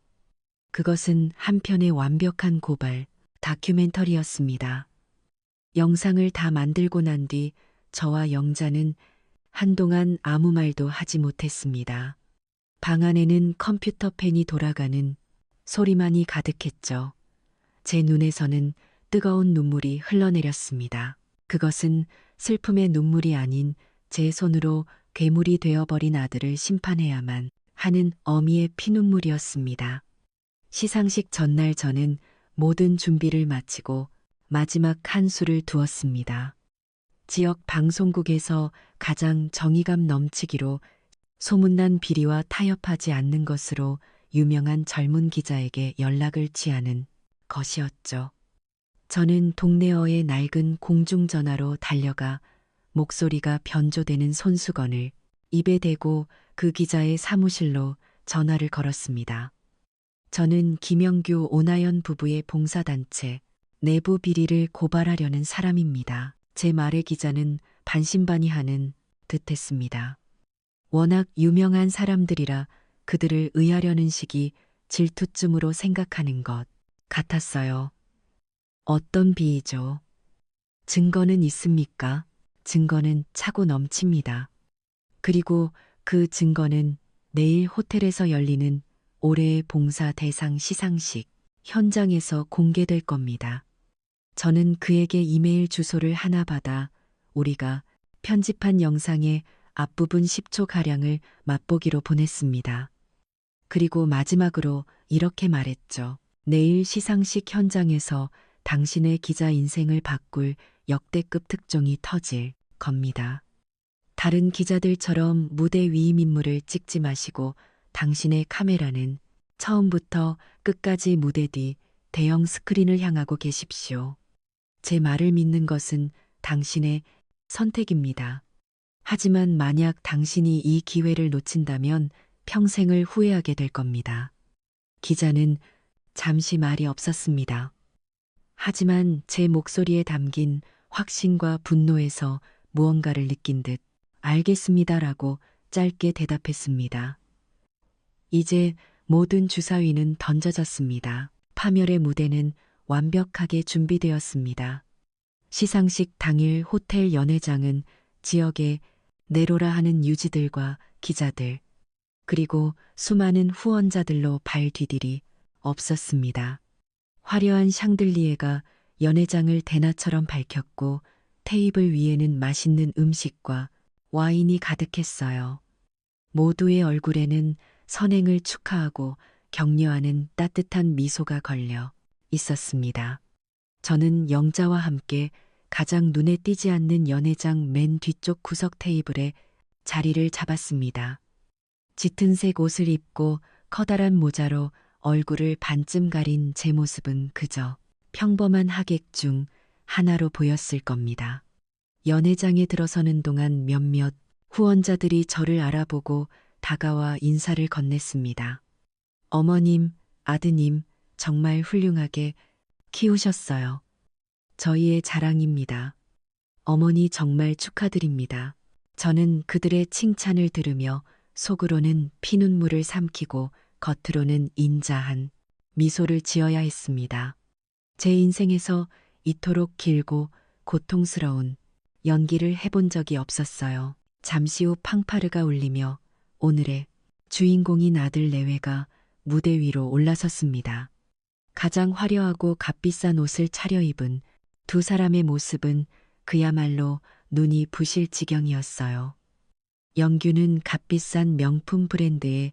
[SPEAKER 1] 그것은 한편의 완벽한 고발, 다큐멘터리였습니다. 영상을 다 만들고 난 뒤 저와 영자는 한동안 아무 말도 하지 못했습니다. 방 안에는 컴퓨터 펜이 돌아가는 소리만이 가득했죠. 제 눈에서는 뜨거운 눈물이 흘러내렸습니다. 그것은 슬픔의 눈물이 아닌 제 손으로 괴물이 되어버린 아들을 심판해야만 하는 어미의 피눈물이었습니다. 시상식 전날 저는 모든 준비를 마치고 마지막 한 수를 두었습니다. 지역 방송국에서 가장 정의감 넘치기로 소문난 비리와 타협하지 않는 것으로 유명한 젊은 기자에게 연락을 취하는 것이었죠. 저는 동네어의 낡은 공중전화로 달려가 목소리가 변조되는 손수건을 입에 대고 그 기자의 사무실로 전화를 걸었습니다. 저는 김영규 오나연 부부의 봉사단체 내부 비리를 고발하려는 사람입니다. 제 말에 기자는 반신반의하는 듯했습니다. 워낙 유명한 사람들이라 그들을 의하려는 식이 질투쯤으로 생각하는 것 같았어요. 어떤 비위죠? 증거는 있습니까? 증거는 차고 넘칩니다. 그리고 그 증거는 내일 호텔에서 열리는 올해의 봉사 대상 시상식 현장에서 공개될 겁니다. 저는 그에게 이메일 주소를 하나 받아 우리가 편집한 영상의 앞부분 10초가량을 맛보기로 보냈습니다. 그리고 마지막으로 이렇게 말했죠. 내일 시상식 현장에서 당신의 기자 인생을 바꿀 역대급 특종이 터질 겁니다. 다른 기자들처럼 무대 위임 인물을 찍지 마시고 당신의 카메라는 처음부터 끝까지 무대 뒤 대형 스크린을 향하고 계십시오. 제 말을 믿는 것은 당신의 선택입니다. 하지만 만약 당신이 이 기회를 놓친다면 평생을 후회하게 될 겁니다. 기자는 잠시 말이 없었습니다. 하지만 제 목소리에 담긴 확신과 분노에서 무언가를 느낀 듯 알겠습니다라고 짧게 대답했습니다. 이제 모든 주사위는 던져졌습니다. 파멸의 무대는 완벽하게 준비되었습니다. 시상식 당일 호텔 연회장은 지역의 내로라 하는 유지들과 기자들, 그리고 수많은 후원자들로 발 디딜이 없었습니다. 화려한 샹들리에가 연회장을 대낮처럼 밝혔고 테이블 위에는 맛있는 음식과 와인이 가득했어요. 모두의 얼굴에는 선행을 축하하고 격려하는 따뜻한 미소가 걸려 있었습니다. 저는 영자와 함께 가장 눈에 띄지 않는 연회장 맨 뒤쪽 구석 테이블에 자리를 잡았습니다. 짙은색 옷을 입고 커다란 모자로 얼굴을 반쯤 가린 제 모습은 그저 평범한 하객 중 하나로 보였을 겁니다. 연회장에 들어서는 동안 몇몇 후원자들이 저를 알아보고 다가와 인사를 건넸습니다. 어머님, 아드님, 정말 훌륭하게 키우셨어요. 저희의 자랑입니다. 어머니 정말 축하드립니다. 저는 그들의 칭찬을 들으며 속으로는 피눈물을 삼키고 겉으로는 인자한 미소를 지어야 했습니다. 제 인생에서 이토록 길고 고통스러운 연기를 해본 적이 없었어요. 잠시 후 팡파르가 울리며 오늘의 주인공인 아들 내외가 무대 위로 올라섰습니다. 가장 화려하고 값비싼 옷을 차려입은 두 사람의 모습은 그야말로 눈이 부실 지경이었어요. 영규는 값비싼 명품 브랜드의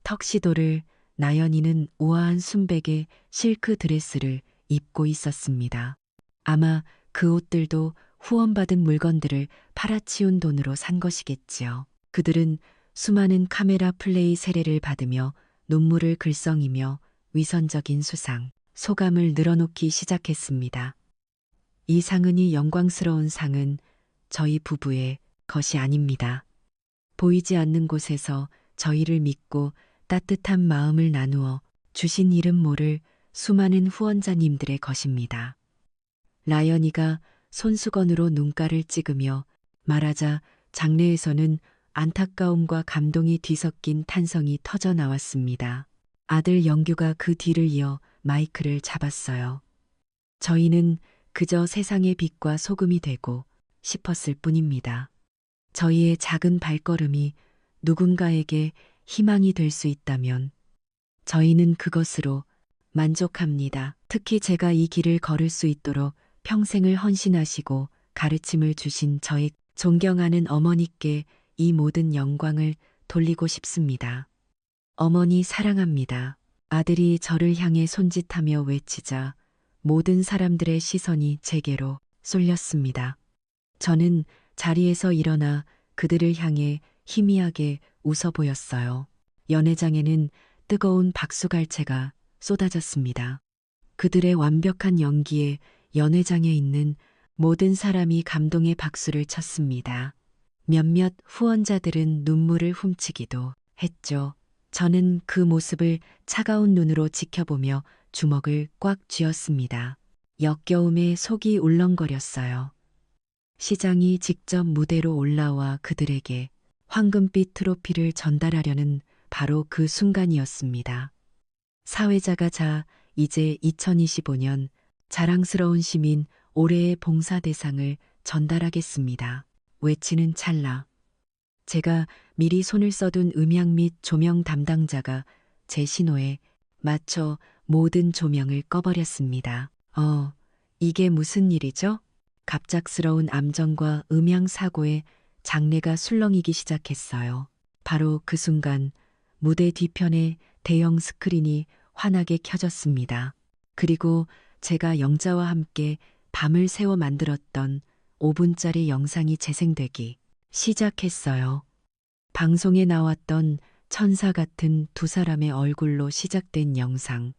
[SPEAKER 1] 턱시도를, 나연이는 우아한 순백의 실크 드레스를 입고 있었습니다. 아마 그 옷들도 후원받은 물건들을 팔아치운 돈으로 산 것이겠지요. 그들은 수많은 카메라 플레이 세례를 받으며 눈물을 글썽이며 위선적인 수상, 소감을 늘어놓기 시작했습니다. 이 상은, 이 영광스러운 상은 저희 부부의 것이 아닙니다. 보이지 않는 곳에서 저희를 믿고 따뜻한 마음을 나누어 주신 이름 모를 수많은 후원자님들의 것입니다. 라연이가 손수건으로 눈가를 찍으며 말하자 장내에서는 안타까움과 감동이 뒤섞인 탄성이 터져 나왔습니다. 아들 영규가 그 뒤를 이어 마이크를 잡았어요. 저희는 그저 세상의 빛과 소금이 되고 싶었을 뿐입니다. 저희의 작은 발걸음이 누군가에게 희망이 될 수 있다면 저희는 그것으로 만족합니다. 특히 제가 이 길을 걸을 수 있도록 평생을 헌신하시고 가르침을 주신 저의 존경하는 어머니께 이 모든 영광을 돌리고 싶습니다. 어머니 사랑합니다. 아들이 저를 향해 손짓하며 외치자 모든 사람들의 시선이 제게로 쏠렸습니다. 저는 자리에서 일어나 그들을 향해 희미하게 웃어 보였어요. 연회장에는 뜨거운 박수갈채가 쏟아졌습니다. 그들의 완벽한 연기에 연회장에 있는 모든 사람이 감동의 박수를 쳤습니다. 몇몇 후원자들은 눈물을 훔치기도 했죠. 저는 그 모습을 차가운 눈으로 지켜보며 주먹을 꽉 쥐었습니다. 역겨움에 속이 울렁거렸어요. 시장이 직접 무대로 올라와 그들에게 황금빛 트로피를 전달하려는 바로 그 순간이었습니다. 사회자가 이제 2025년 자랑스러운 시민 올해의 봉사대상을 전달하겠습니다. 외치는 찰나 제가 미리 손을 써둔 음향 및 조명 담당자가 제 신호에 맞춰 모든 조명을 꺼버렸습니다. 이게 무슨 일이죠? 갑작스러운 암전과 음향 사고에 장내가 술렁이기 시작했어요. 바로 그 순간 무대 뒤편에 대형 스크린이 환하게 켜졌습니다. 그리고 제가 영자와 함께 밤을 새워 만들었던 5분짜리 영상이 재생되기 시작했어요. 방송에 나왔던 천사 같은 두 사람의 얼굴로 시작된 영상.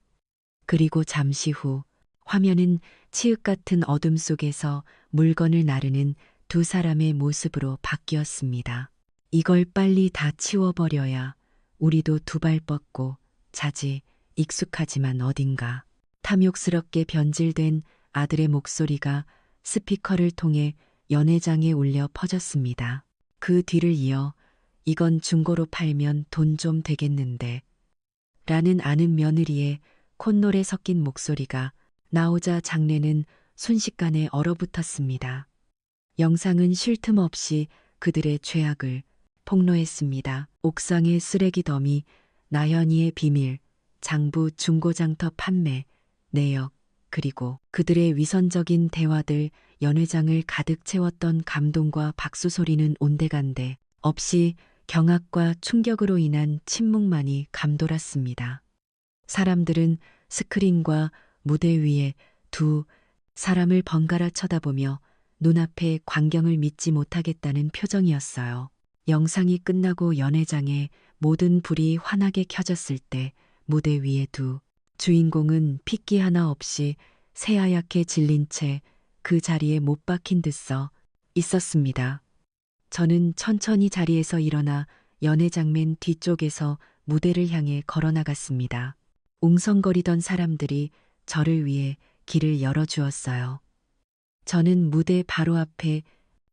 [SPEAKER 1] 그리고 잠시 후 화면은 치읓 같은 어둠 속에서 물건을 나르는 두 사람의 모습으로 바뀌었습니다. 이걸 빨리 다 치워버려야 우리도 두 발 뻗고 자지. 익숙하지만 어딘가 탐욕스럽게 변질된 아들의 목소리가 스피커를 통해 연회장에 울려 퍼졌습니다. 그 뒤를 이어 이건 중고로 팔면 돈 좀 되겠는데 라는 아는 며느리의 콧노래 섞인 목소리가 나오자 장례는 순식간에 얼어붙었습니다. 영상은 쉴 틈 없이 그들의 죄악을 폭로했습니다. 옥상의 쓰레기 더미, 나현이의 비밀, 장부 중고장터 판매, 내역, 그리고 그들의 위선적인 대화들, 연회장을 가득 채웠던 감동과 박수 소리는 온데간데 없이 경악과 충격으로 인한 침묵만이 감돌았습니다. 사람들은 스크린과 무대 위에 두 사람을 번갈아 쳐다보며 눈앞의 광경을 믿지 못하겠다는 표정이었어요. 영상이 끝나고 연회장에 모든 불이 환하게 켜졌을 때 무대 위에 두 주인공은 핏기 하나 없이 새하얗게 질린 채 그 자리에 못 박힌 듯 서 있었습니다. 저는 천천히 자리에서 일어나 연회장 맨 뒤쪽에서 무대를 향해 걸어 나갔습니다. 웅성거리던 사람들이 저를 위해 길을 열어주었어요. 저는 무대 바로 앞에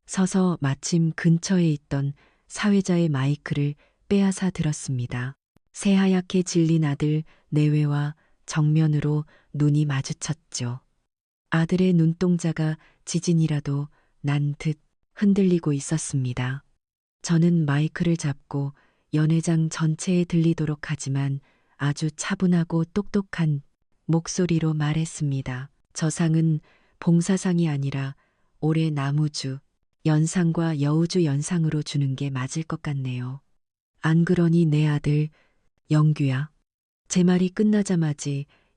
[SPEAKER 1] 서서 마침 근처에 있던 사회자의 마이크를 빼앗아 들었습니다. 새하얗게 질린 아들 내외와 정면으로 눈이 마주쳤죠. 아들의 눈동자가 지진이라도 난 듯 흔들리고 있었습니다. 저는 마이크를 잡고 연회장 전체에 들리도록 하지만 아주 차분하고 똑똑한 목소리로 말했습니다. 저 상은 봉사상이 아니라 올해 나무주 연상과 여우주 연상으로 주는 게 맞을 것 같네요. 안 그러니 내 아들 영규야. 제 말이 끝나자마자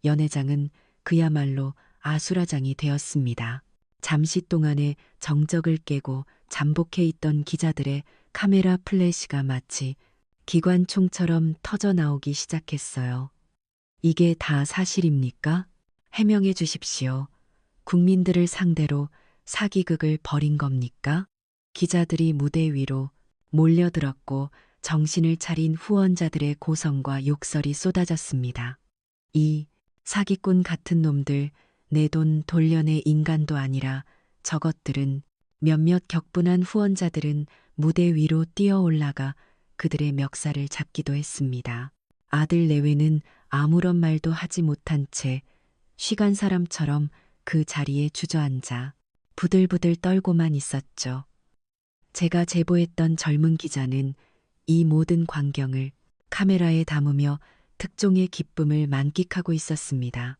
[SPEAKER 1] 연회장은 그야말로 아수라장이 되었습니다. 잠시 동안의 정적을 깨고 잠복해 있던 기자들의 카메라 플래시가 마치 기관총처럼 터져 나오기 시작했어요. 이게 다 사실입니까? 해명해 주십시오. 국민들을 상대로 사기극을 벌인 겁니까? 기자들이 무대 위로 몰려들었고 정신을 차린 후원자들의 고성과 욕설이 쏟아졌습니다. 이 사기꾼 같은 놈들, 내 돈 돌려내 인간도 아니라 저것들은 몇몇 격분한 후원자들은 무대 위로 뛰어 올라가 그들의 멱살을 잡기도 했습니다. 아들 내외는 아무런 말도 하지 못한 채 쉬간 사람처럼 그 자리에 주저앉아 부들부들 떨고만 있었죠. 제가 제보했던 젊은 기자는 이 모든 광경을 카메라에 담으며 특종의 기쁨을 만끽하고 있었습니다.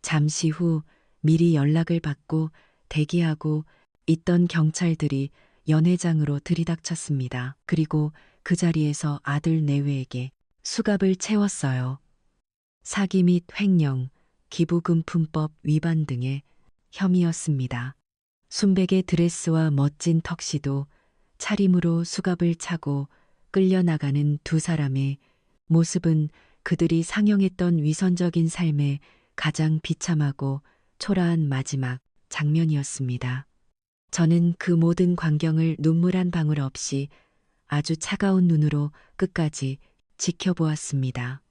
[SPEAKER 1] 잠시 후 미리 연락을 받고 대기하고 있던 경찰들이 연회장으로 들이닥쳤습니다. 그리고 그 자리에서 아들 내외에게 수갑을 채웠어요. 사기 및 횡령, 기부금품법 위반 등의 혐의였습니다. 순백의 드레스와 멋진 턱시도, 차림으로 수갑을 차고 끌려나가는 두 사람의 모습은 그들이 상영했던 위선적인 삶의 가장 비참하고 초라한 마지막 장면이었습니다. 저는 그 모든 광경을 눈물 한 방울 없이 아주 차가운 눈으로 끝까지 지켜보았습니다.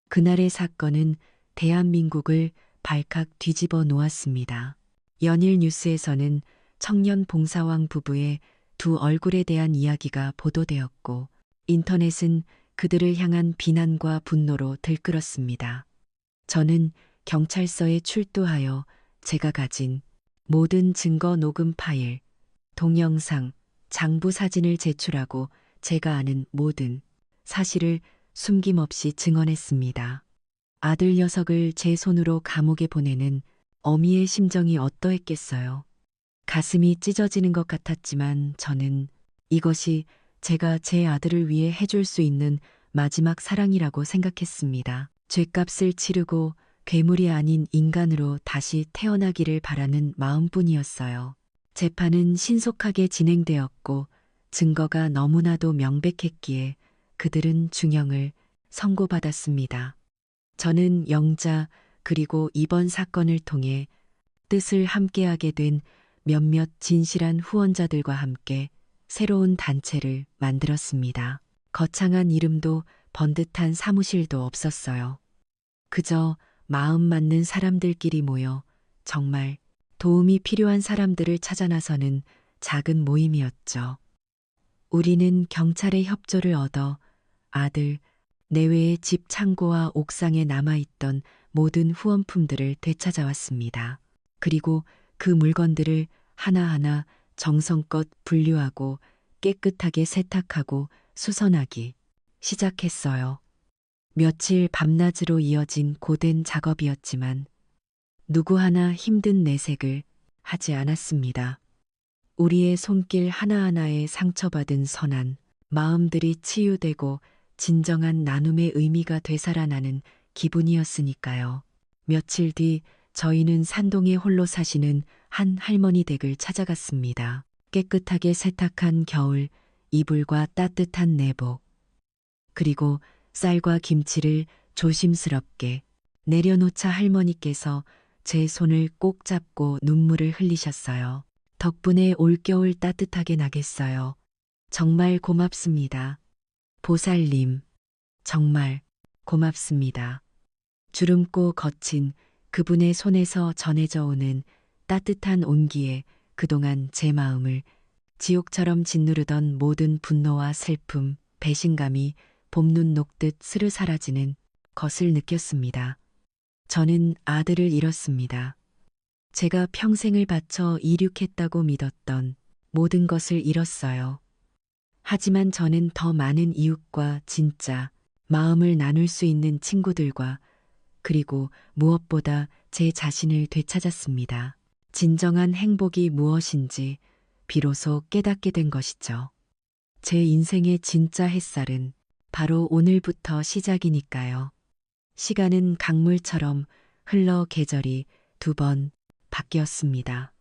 [SPEAKER 1] 그날의 사건은 대한민국을 발칵 뒤집어 놓았습니다. 연일 뉴스에서는 청년 봉사왕 부부의 두 얼굴에 대한 이야기가 보도되었고 인터넷은 그들을 향한 비난과 분노로 들끓었습니다. 저는 경찰서에 출두하여 제가 가진 모든 증거 녹음 파일, 동영상, 장부 사진을 제출하고 제가 아는 모든 사실을 숨김없이 증언했습니다. 아들 녀석을 제 손으로 감옥에 보내는 어미의 심정이 어떠했겠어요. 가슴이 찢어지는 것 같았지만 저는 이것이 제가 제 아들을 위해 해줄 수 있는 마지막 사랑이라고 생각했습니다. 죗값을 치르고 괴물이 아닌 인간으로 다시 태어나기를 바라는 마음뿐이었어요. 재판은 신속하게 진행되었고 증거가 너무나도 명백했기에 그들은 중형을 선고받았습니다. 저는 영자 그리고 이번 사건을 통해 뜻을 함께하게 된 몇몇 진실한 후원자들과 함께 새로운 단체를 만들었습니다. 거창한 이름도 번듯한 사무실도 없었어요. 그저 마음 맞는 사람들끼리 모여 정말 도움이 필요한 사람들을 찾아 나서는 작은 모임이었죠. 우리는 경찰의 협조를 얻어 아들 내외의 집 창고와 옥상에 남아있던 모든 후원품들을 되찾아왔습니다. 그리고 그 물건들을 하나하나 정성껏 분류하고 깨끗하게 세탁하고 수선하기 시작했어요. 며칠 밤낮으로 이어진 고된 작업이었지만 누구 하나 힘든 내색을 하지 않았습니다. 우리의 손길 하나하나에 상처받은 선한 마음들이 치유되고 진정한 나눔의 의미가 되살아나는 기분이었으니까요. 며칠 뒤 저희는 산동에 홀로 사시는 한 할머니 댁을 찾아갔습니다. 깨끗하게 세탁한 겨울 이불과 따뜻한 내복, 그리고 쌀과 김치를 조심스럽게 내려놓자 할머니께서 제 손을 꼭 잡고 눈물을 흘리셨어요. 덕분에 올겨울 따뜻하게 나겠어요. 정말 고맙습니다. 보살님, 정말 고맙습니다. 주름고 거친 그분의 손에서 전해져 오는 따뜻한 온기에 그동안 제 마음을 지옥처럼 짓누르던 모든 분노와 슬픔, 배신감이 봄눈 녹듯 스르 사라지는 것을 느꼈습니다. 저는 아들을 잃었습니다. 제가 평생을 바쳐 이룩했다고 믿었던 모든 것을 잃었어요. 하지만 저는 더 많은 이웃과 진짜 마음을 나눌 수 있는 친구들과 그리고 무엇보다 제 자신을 되찾았습니다. 진정한 행복이 무엇인지 비로소 깨닫게 된 것이죠. 제 인생의 진짜 햇살은 바로 오늘부터 시작이니까요. 시간은 강물처럼 흘러 계절이 2번 바뀌었습니다.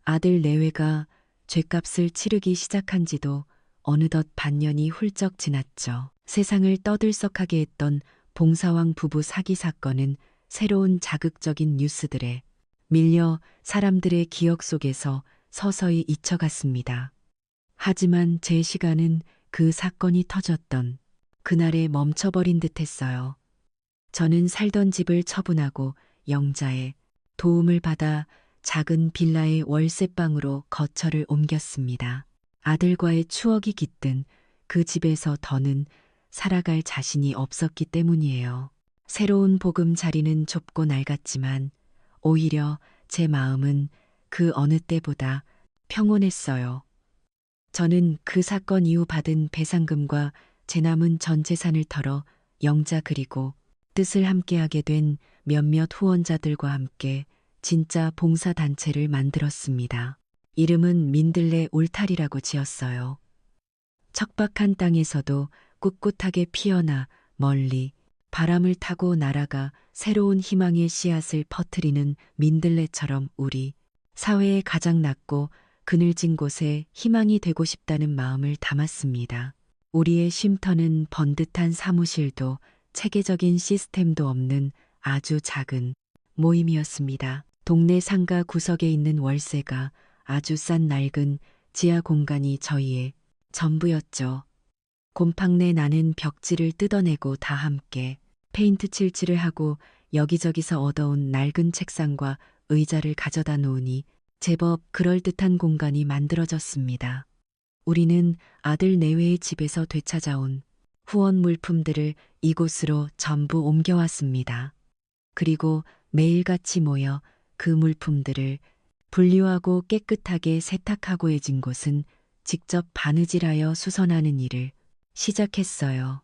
[SPEAKER 1] 아들 내외가 죗값을 치르기 시작한 지도 어느덧 반년이 훌쩍 지났죠. 세상을 떠들썩하게 했던 봉사왕 부부 사기 사건은 새로운 자극적인 뉴스들에 밀려 사람들의 기억 속에서 서서히 잊혀갔습니다. 하지만 제 시간은 그 사건이 터졌던 그날에 멈춰버린 듯했어요. 저는 살던 집을 처분하고 영자의 도움을 받아 작은 빌라의 월세방으로 거처를 옮겼습니다. 아들과의 추억이 깃든 그 집에서 더는 살아갈 자신이 없었기 때문이에요. 새로운 보금자리는 좁고 낡았지만 오히려 제 마음은 그 어느 때보다 평온했어요. 저는 그 사건 이후 받은 배상금과 제 남은 전 재산을 털어 영자 그리고 뜻을 함께하게 된 몇몇 후원자들과 함께 진짜 봉사단체를 만들었습니다. 이름은 민들레 울타리라고 지었어요. 척박한 땅에서도 꿋꿋하게 피어나 멀리 바람을 타고 날아가 새로운 희망의 씨앗을 퍼뜨리는 민들레처럼 우리 사회의 가장 낮고 그늘진 곳에 희망이 되고 싶다는 마음을 담았습니다. 우리의 쉼터는 번듯한 사무실도 체계적인 시스템도 없는 아주 작은 모임이었습니다. 동네 상가 구석에 있는 월세가 아주 싼 낡은 지하 공간이 저희의 전부였죠. 곰팡내 나는 벽지를 뜯어내고 다 함께 페인트 칠칠을 하고 여기저기서 얻어온 낡은 책상과 의자를 가져다 놓으니 제법 그럴듯한 공간이 만들어졌습니다. 우리는 아들 내외의 집에서 되찾아온 후원 물품들을 이곳으로 전부 옮겨왔습니다. 그리고 매일같이 모여 그 물품들을 분류하고 깨끗하게 세탁하고 해진 곳은 직접 바느질하여 수선하는 일을 시작했어요.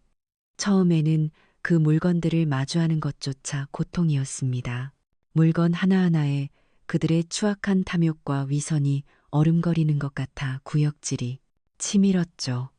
[SPEAKER 1] 처음에는 그 물건들을 마주하는 것조차 고통이었습니다. 물건 하나하나에 그들의 추악한 탐욕과 위선이 어름거리는 것 같아 구역질이 치밀었죠.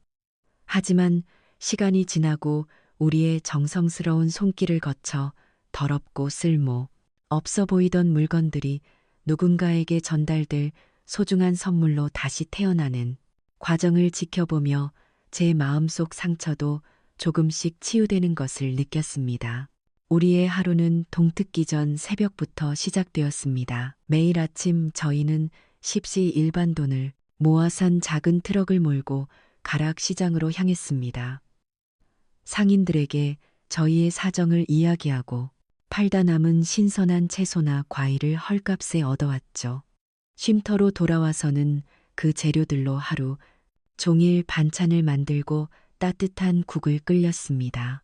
[SPEAKER 1] 하지만 시간이 지나고 우리의 정성스러운 손길을 거쳐 더럽고 쓸모 없어 보이던 물건들이 누군가에게 전달될 소중한 선물로 다시 태어나는 과정을 지켜보며 제 마음속 상처도 조금씩 치유되는 것을 느꼈습니다. 우리의 하루는 동트기 전 새벽부터 시작되었습니다. 매일 아침 저희는 십시 일반돈을 모아 산 작은 트럭을 몰고 가락시장으로 향했습니다. 상인들에게 저희의 사정을 이야기하고 팔다 남은 신선한 채소나 과일을 헐값에 얻어왔죠. 쉼터로 돌아와서는 그 재료들로 하루 종일 반찬을 만들고 따뜻한 국을 끓였습니다.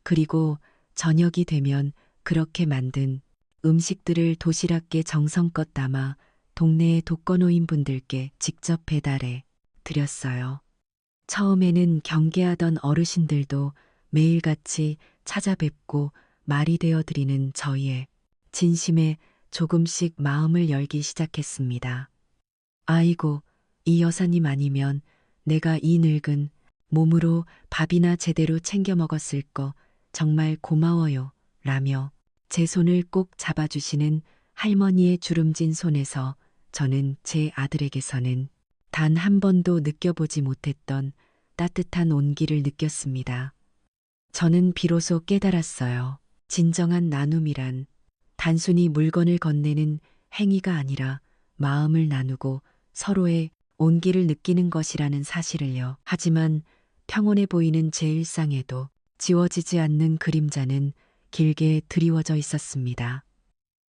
[SPEAKER 1] 그리고 저녁이 되면 그렇게 만든 음식들을 도시락에 정성껏 담아 동네의 독거노인 분들께 직접 배달해 드렸어요. 처음에는 경계하던 어르신들도 매일같이 찾아뵙고 말이 되어 드리는 저희의 진심에 조금씩 마음을 열기 시작했습니다. 아이고, 이 여사님 아니면 내가 이 늙은 몸으로 밥이나 제대로 챙겨 먹었을 거 정말 고마워요. 라며 제 손을 꼭 잡아주시는 할머니의 주름진 손에서 저는 제 아들에게서는 단 한 번도 느껴보지 못했던 따뜻한 온기를 느꼈습니다. 저는 비로소 깨달았어요. 진정한 나눔이란 단순히 물건을 건네는 행위가 아니라 마음을 나누고 서로의 온기를 느끼는 것이라는 사실을요. 하지만 평온해 보이는 제 일상에도 지워지지 않는 그림자는 길게 드리워져 있었습니다.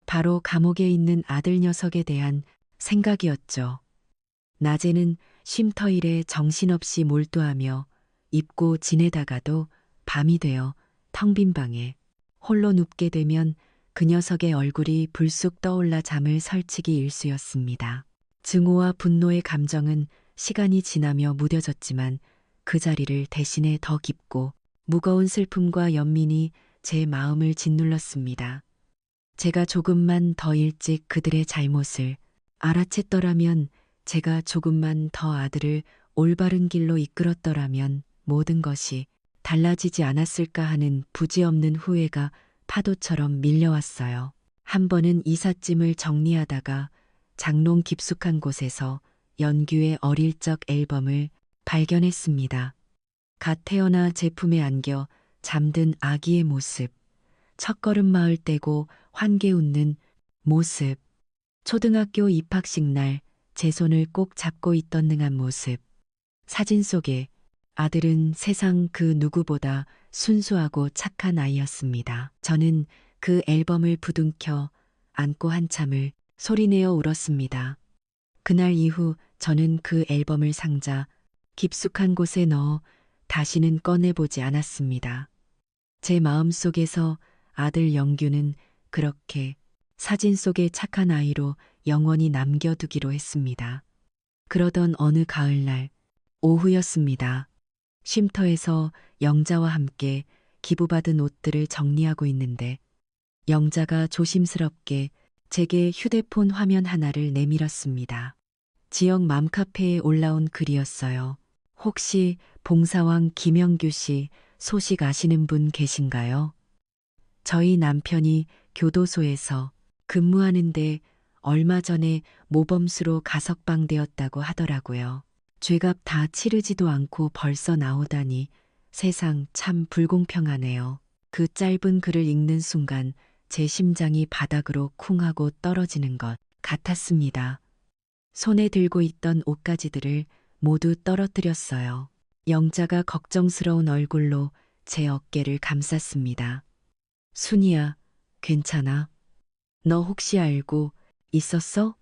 [SPEAKER 1] 바로 감옥에 있는 아들 녀석에 대한 생각이었죠. 낮에는 쉼터일에 정신없이 몰두하며 입고 지내다가도 밤이 되어 텅 빈 방에 홀로 눕게 되면 그 녀석의 얼굴이 불쑥 떠올라 잠을 설치기 일쑤였습니다. 증오와 분노의 감정은 시간이 지나며 무뎌졌지만 그 자리를 대신에 더 깊고 무거운 슬픔과 연민이 제 마음을 짓눌렀습니다. 제가 조금만 더 일찍 그들의 잘못을 알아챘더라면, 제가 조금만 더 아들을 올바른 길로 이끌었더라면 모든 것이 달라지지 않았을까 하는 부지없는 후회가 파도처럼 밀려왔어요. 한 번은 이삿짐을 정리하다가 장롱 깊숙한 곳에서 연규의 어릴 적 앨범을 발견했습니다. 갓 태어나 제품에 안겨 잠든 아기의 모습, 첫걸음 마을 떼고 환게 웃는 모습, 초등학교 입학식 날 제 손을 꼭 잡고 있던 능한 모습. 사진 속에 아들은 세상 그 누구보다 순수하고 착한 아이였습니다. 저는 그 앨범을 부둥켜 안고 한참을 소리내어 울었습니다. 그날 이후 저는 그 앨범을 상자 깊숙한 곳에 넣어 다시는 꺼내보지 않았습니다. 제 마음속에서 아들 영규는 그렇게 사진 속의 착한 아이로 영원히 남겨두기로 했습니다. 그러던 어느 가을날 오후였습니다. 쉼터에서 영자와 함께 기부받은 옷들을 정리하고 있는데 영자가 조심스럽게 제게 휴대폰 화면 하나를 내밀었습니다. 지역 맘카페에 올라온 글이었어요. 혹시 봉사왕 김영규 씨 소식 아시는 분 계신가요? 저희 남편이 교도소에서 근무하는데 얼마 전에 모범수로 가석방되었다고 하더라고요. 죄값 다 치르지도 않고 벌써 나오다니 세상 참 불공평하네요. 그 짧은 글을 읽는 순간 제 심장이 바닥으로 쿵 하고 떨어지는 것 같았습니다. 손에 들고 있던 옷가지들을 모두 떨어뜨렸어요. 영자가 걱정스러운 얼굴로 제 어깨를 감쌌습니다. 순이야, 괜찮아? 너 혹시 알고 있었어?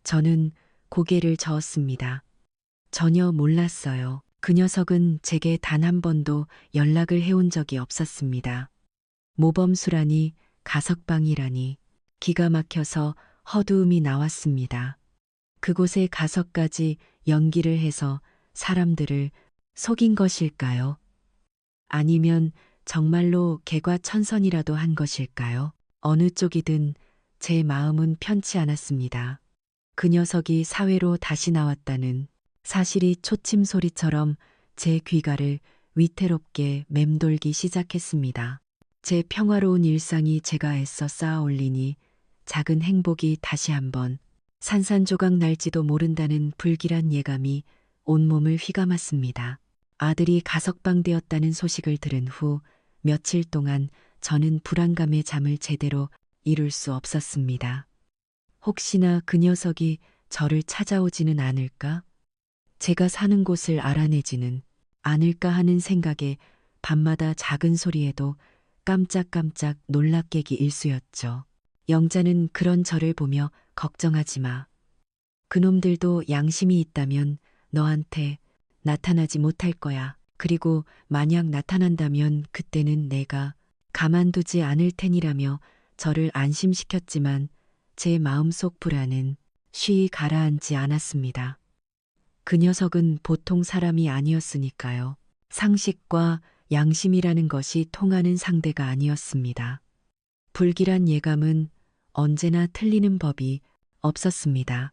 [SPEAKER 1] 저는 고개를 저었습니다. 전혀 몰랐어요. 그 녀석은 제게 단 한 번도 연락을 해온 적이 없었습니다. 모범수라니, 가석방이라니, 기가 막혀서 허두음이 나왔습니다. 그곳에 가서까지 연기를 해서 사람들을 속인 것일까요? 아니면 정말로 개과천선이라도 한 것일까요? 어느 쪽이든 제 마음은 편치 않았습니다. 그 녀석이 사회로 다시 나왔다는 사실이 초침 소리처럼 제 귀가를 위태롭게 맴돌기 시작했습니다. 제 평화로운 일상이 제가 애써 쌓아 올리니 작은 행복이 다시 한번 산산조각 날지도 모른다는 불길한 예감이 온몸을 휘감았습니다. 아들이 가석방되었다는 소식을 들은 후 며칠 동안 저는 불안감에 잠을 제대로 이룰 수 없었습니다. 혹시나 그 녀석이 저를 찾아오지는 않을까? 제가 사는 곳을 알아내지는 않을까 하는 생각에 밤마다 작은 소리에도 깜짝깜짝 놀랍게기 일쑤였죠. 영자는 그런 저를 보며 걱정하지 마. 그놈들도 양심이 있다면 너한테 나타나지 못할 거야. 그리고 만약 나타난다면 그때는 내가 가만두지 않을 테니라며 저를 안심시켰지만 제 마음속 불안은 쉬이 가라앉지 않았습니다. 그 녀석은 보통 사람이 아니었으니까요. 상식과 양심이라는 것이 통하는 상대가 아니었습니다. 불길한 예감은 언제나 틀리는 법이 없었습니다.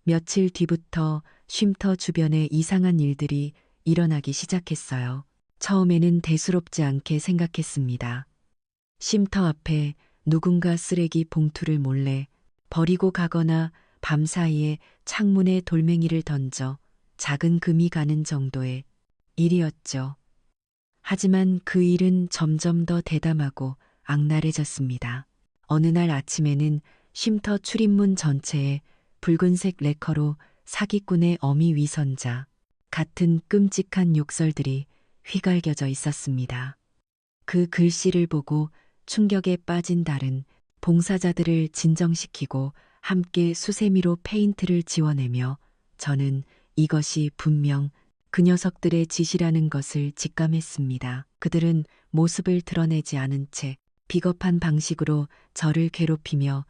[SPEAKER 1] 며칠 뒤부터 쉼터 주변에 이상한 일들이 일어나기 시작했어요. 처음에는 대수롭지 않게 생각했습니다. 쉼터 앞에 누군가 쓰레기 봉투를 몰래 버리고 가거나 밤사이에 창문에 돌멩이를 던져 작은 금이 가는 정도의 일이었죠. 하지만 그 일은 점점 더 대담하고 악랄해졌습니다. 어느 날 아침에는 쉼터 출입문 전체에 붉은색 레커로 사기꾼의 어미 위선자 같은 끔찍한 욕설들이 휘갈겨져 있었습니다. 그 글씨를 보고 충격에 빠진 달은 봉사자들을 진정시키고 함께 수세미로 페인트를 지워내며 저는 이것이 분명 그 녀석들의 짓이라는 것을 직감했습니다. 그들은 모습을 드러내지 않은 채 비겁한 방식으로 저를 괴롭히며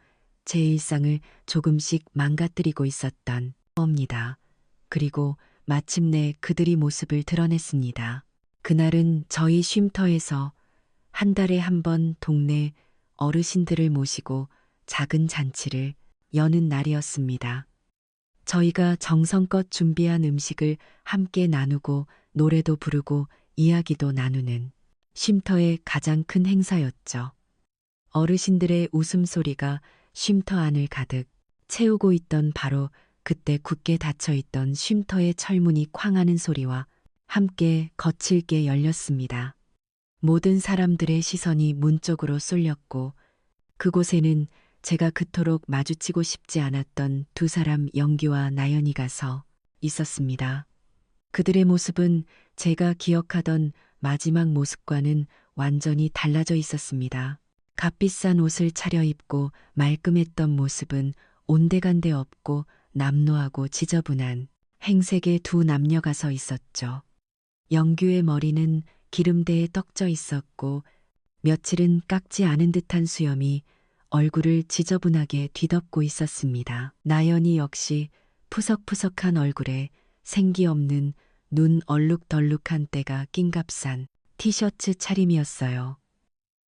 [SPEAKER 1] 제 일상을 조금씩 망가뜨리고 있었던 겁니다. 그리고 마침내 그들이 모습을 드러냈습니다. 그날은 저희 쉼터에서 한 달에 한 번 동네 어르신들을 모시고 작은 잔치를 여는 날이었습니다. 저희가 정성껏 준비한 음식을 함께 나누고 노래도 부르고 이야기도 나누는 쉼터의 가장 큰 행사였죠. 어르신들의 웃음소리가 쉼터 안을 가득 채우고 있던 바로 그때 굳게 닫혀있던 쉼터의 철문이 쾅하는 소리와 함께 거칠게 열렸습니다. 모든 사람들의 시선이 문 쪽으로 쏠렸고 그곳에는 제가 그토록 마주치고 싶지 않았던 두 사람 영규와 나연이가 서 있었습니다. 그들의 모습은 제가 기억하던 마지막 모습과는 완전히 달라져 있었습니다. 값비싼 옷을 차려입고 말끔했던 모습은 온데간데 없고 남노하고 지저분한 행색의 두 남녀가 서 있었죠. 영규의 머리는 기름대에 떡져 있었고 며칠은 깎지 않은 듯한 수염이 얼굴을 지저분하게 뒤덮고 있었습니다. 나연이 역시 푸석푸석한 얼굴에 생기 없는 눈 얼룩덜룩한 때가 낀 값싼 티셔츠 차림이었어요.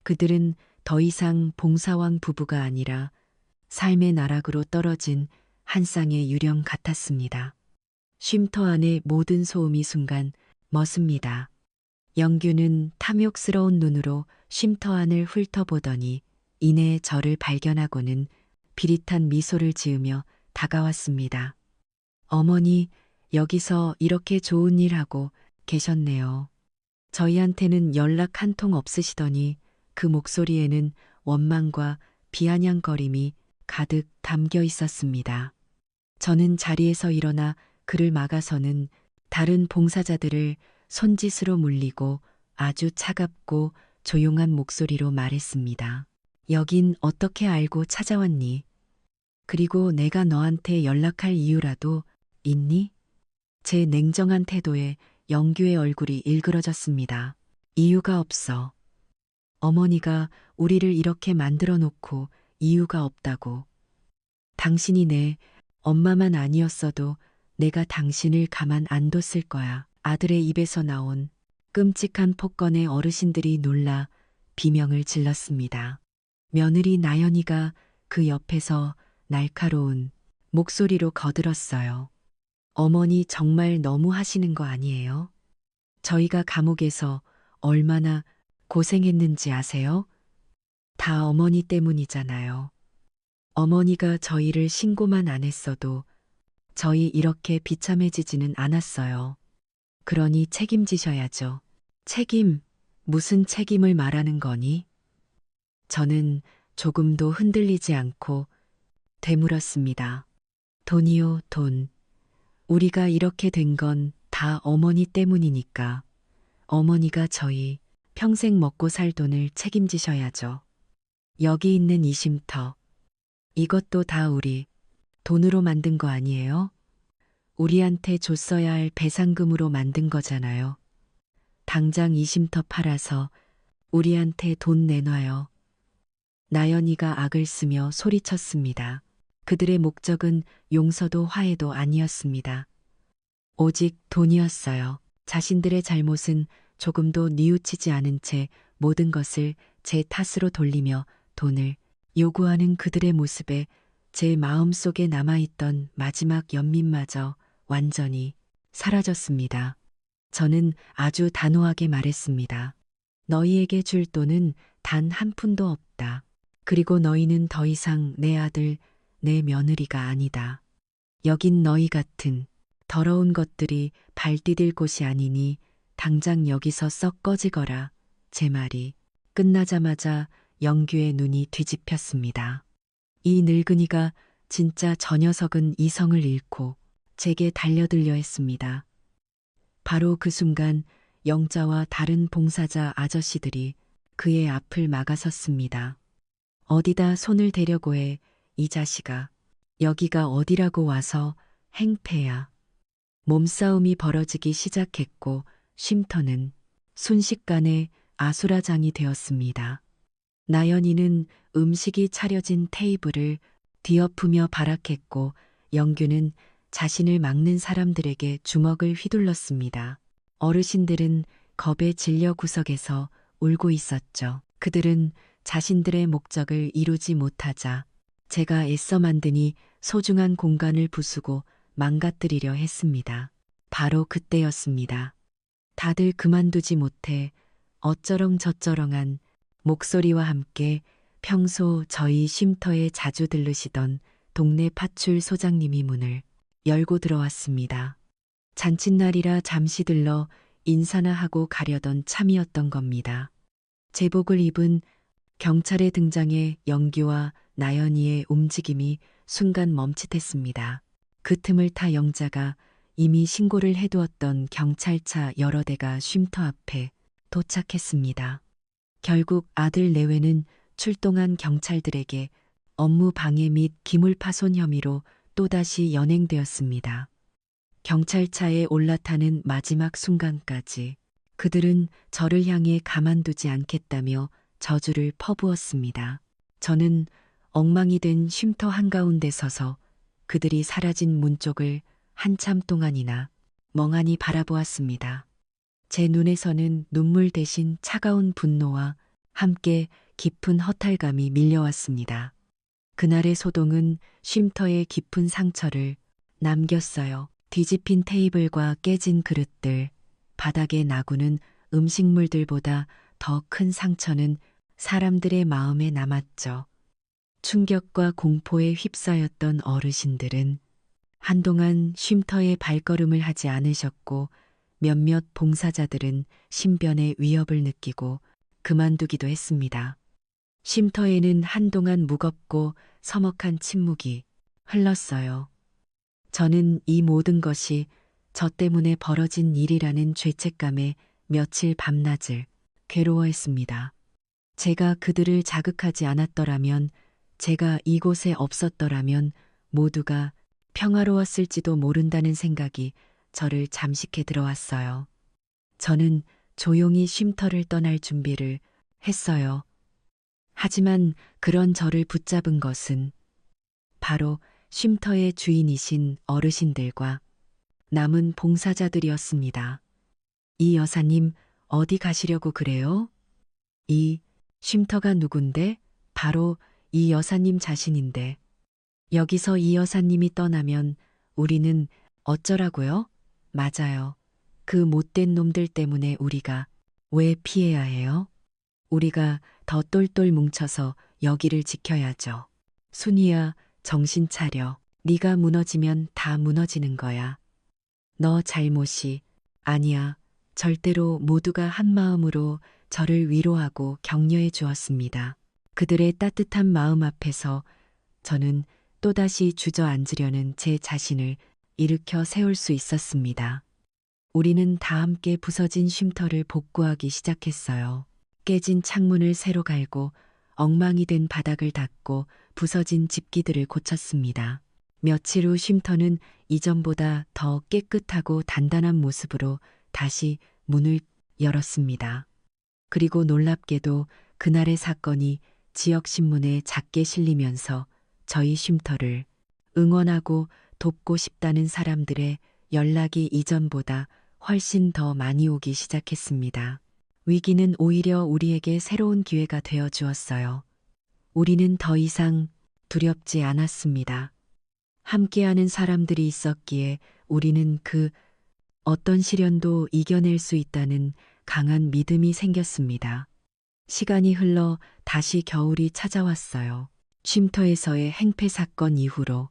[SPEAKER 1] 그들은 더 이상 봉사왕 부부가 아니라 삶의 나락으로 떨어진 한 쌍의 유령 같았습니다. 쉼터 안의 모든 소음이 순간 멎습니다. 영규는 탐욕스러운 눈으로 쉼터 안을 훑어보더니 이내 저를 발견하고는 비릿한 미소를 지으며 다가왔습니다. 어머니, 여기서 이렇게 좋은 일 하고 계셨네요. 저희한테는 연락 한 통 없으시더니 그 목소리에는 원망과 비아냥거림이 가득 담겨 있었습니다. 저는 자리에서 일어나 그를 막아서는 다른 봉사자들을 손짓으로 물리고 아주 차갑고 조용한 목소리로 말했습니다. 여긴 어떻게 알고 찾아왔니? 그리고 내가 너한테 연락할 이유라도 있니? 제 냉정한 태도에 영규의 얼굴이 일그러졌습니다. 이유가 없어. 어머니가 우리를 이렇게 만들어 놓고 이유가 없다고. 당신이 내 엄마만 아니었어도 내가 당신을 가만 안 뒀을 거야. 아들의 입에서 나온 끔찍한 폭건에 어르신들이 놀라 비명을 질렀습니다. 며느리 나연이가 그 옆에서 날카로운 목소리로 거들었어요. 어머니 정말 너무 하시는 거 아니에요? 저희가 감옥에서 얼마나 고생했는지 아세요? 다 어머니 때문이잖아요. 어머니가 저희를 신고만 안 했어도 저희 이렇게 비참해지지는 않았어요. 그러니 책임지셔야죠. 책임, 무슨 책임을 말하는 거니? 저는 조금도 흔들리지 않고 되물었습니다. 돈이요, 돈. 우리가 이렇게 된 건 다 어머니 때문이니까. 어머니가 저희 평생 먹고 살 돈을 책임지셔야죠. 여기 있는 이 쉼터. 이것도 다 우리 돈으로 만든 거 아니에요? 우리한테 줬어야 할 배상금으로 만든 거잖아요. 당장 이 쉼터 팔아서 우리한테 돈 내놔요. 나연이가 악을 쓰며 소리쳤습니다. 그들의 목적은 용서도 화해도 아니었습니다. 오직 돈이었어요. 자신들의 잘못은 조금도 뉘우치지 않은 채 모든 것을 제 탓으로 돌리며 돈을 요구하는 그들의 모습에 제 마음속에 남아있던 마지막 연민마저 완전히 사라졌습니다. 저는 아주 단호하게 말했습니다. 너희에게 줄 돈은 단 한 푼도 없다. 그리고 너희는 더 이상 내 아들, 내 며느리가 아니다. 여긴 너희 같은 더러운 것들이 발 디딜 곳이 아니니 당장 여기서 썩 꺼지거라. 제 말이 끝나자마자 영규의 눈이 뒤집혔습니다. 이 늙은이가 진짜 저 녀석은 이성을 잃고 제게 달려들려 했습니다. 바로 그 순간 영자와 다른 봉사자 아저씨들이 그의 앞을 막아섰습니다. 어디다 손을 대려고 해, 이 자식아. 여기가 어디라고 와서 행패야. 몸싸움이 벌어지기 시작했고 쉼터는 순식간에 아수라장이 되었습니다. 나연이는 음식이 차려진 테이블을 뒤엎으며 발악했고 영규는 자신을 막는 사람들에게 주먹을 휘둘렀습니다. 어르신들은 겁에 질려 구석에서 울고 있었죠. 그들은 자신들의 목적을 이루지 못하자 제가 애써 만드니 소중한 공간을 부수고 망가뜨리려 했습니다. 바로 그때였습니다. 다들 그만두지 못해 어쩌렁저쩌렁한 목소리와 함께 평소 저희 쉼터에 자주 들르시던 동네 파출 소장님이 문을 열고 들어왔습니다. 잔칫날이라 잠시 들러 인사나 하고 가려던 참이었던 겁니다. 제복을 입은 경찰의 등장에 영규와 나연이의 움직임이 순간 멈칫했습니다. 그 틈을 타 영자가 이미 신고를 해두었던 경찰차 여러 대가 쉼터 앞에 도착했습니다. 결국 아들 내외는 출동한 경찰들에게 업무 방해 및 기물파손 혐의로 또다시 연행되었습니다. 경찰차에 올라타는 마지막 순간까지 그들은 저를 향해 가만두지 않겠다며 저주를 퍼부었습니다. 저는 엉망이 된 쉼터 한가운데 서서 그들이 사라진 문 쪽을 한참 동안이나 멍하니 바라보았습니다. 제 눈에서는 눈물 대신 차가운 분노와 함께 깊은 허탈감이 밀려왔습니다. 그날의 소동은 쉼터의 깊은 상처를 남겼어요. 뒤집힌 테이블과 깨진 그릇들, 바닥에 나구는 음식물들보다 더 큰 상처는 사람들의 마음에 남았죠. 충격과 공포에 휩싸였던 어르신들은 한동안 쉼터에 발걸음을 하지 않으셨고 몇몇 봉사자들은 신변의 위협을 느끼고 그만두기도 했습니다. 쉼터에는 한동안 무겁고 서먹한 침묵이 흘렀어요. 저는 이 모든 것이 저 때문에 벌어진 일이라는 죄책감에 며칠 밤낮을 괴로워했습니다. 제가 그들을 자극하지 않았더라면, 제가 이곳에 없었더라면 모두가 평화로웠을지도 모른다는 생각이 저를 잠식해 들어왔어요. 저는 조용히 쉼터를 떠날 준비를 했어요. 하지만 그런 저를 붙잡은 것은 바로 쉼터의 주인이신 어르신들과 남은 봉사자들이었습니다. 이 여사님 어디 가시려고 그래요? 이 쉼터가 누군데? 바로 이 여사님 자신인데. 여기서 이 여사님이 떠나면 우리는 어쩌라고요? 맞아요. 그 못된 놈들 때문에 우리가 왜 피해야 해요? 우리가 더 똘똘 뭉쳐서 여기를 지켜야죠. 순이야, 정신 차려. 네가 무너지면 다 무너지는 거야. 너 잘못이 아니야. 절대로 모두가 한마음으로 저를 위로하고 격려해 주었습니다. 그들의 따뜻한 마음 앞에서 저는 또다시 주저앉으려는 제 자신을 일으켜 세울 수 있었습니다. 우리는 다 함께 부서진 쉼터를 복구하기 시작했어요. 깨진 창문을 새로 갈고 엉망이 된 바닥을 닦고 부서진 집기들을 고쳤습니다. 며칠 후 쉼터는 이전보다 더 깨끗하고 단단한 모습으로 다시 문을 열었습니다. 그리고 놀랍게도 그날의 사건이 지역신문에 작게 실리면서 저희 쉼터를 응원하고 돕고 싶다는 사람들의 연락이 이전보다 훨씬 더 많이 오기 시작했습니다. 위기는 오히려 우리에게 새로운 기회가 되어 주었어요. 우리는 더 이상 두렵지 않았습니다. 함께하는 사람들이 있었기에 우리는 그 어떤 시련도 이겨낼 수 있다는 강한 믿음이 생겼습니다. 시간이 흘러 다시 겨울이 찾아왔어요. 쉼터에서의 행패 사건 이후로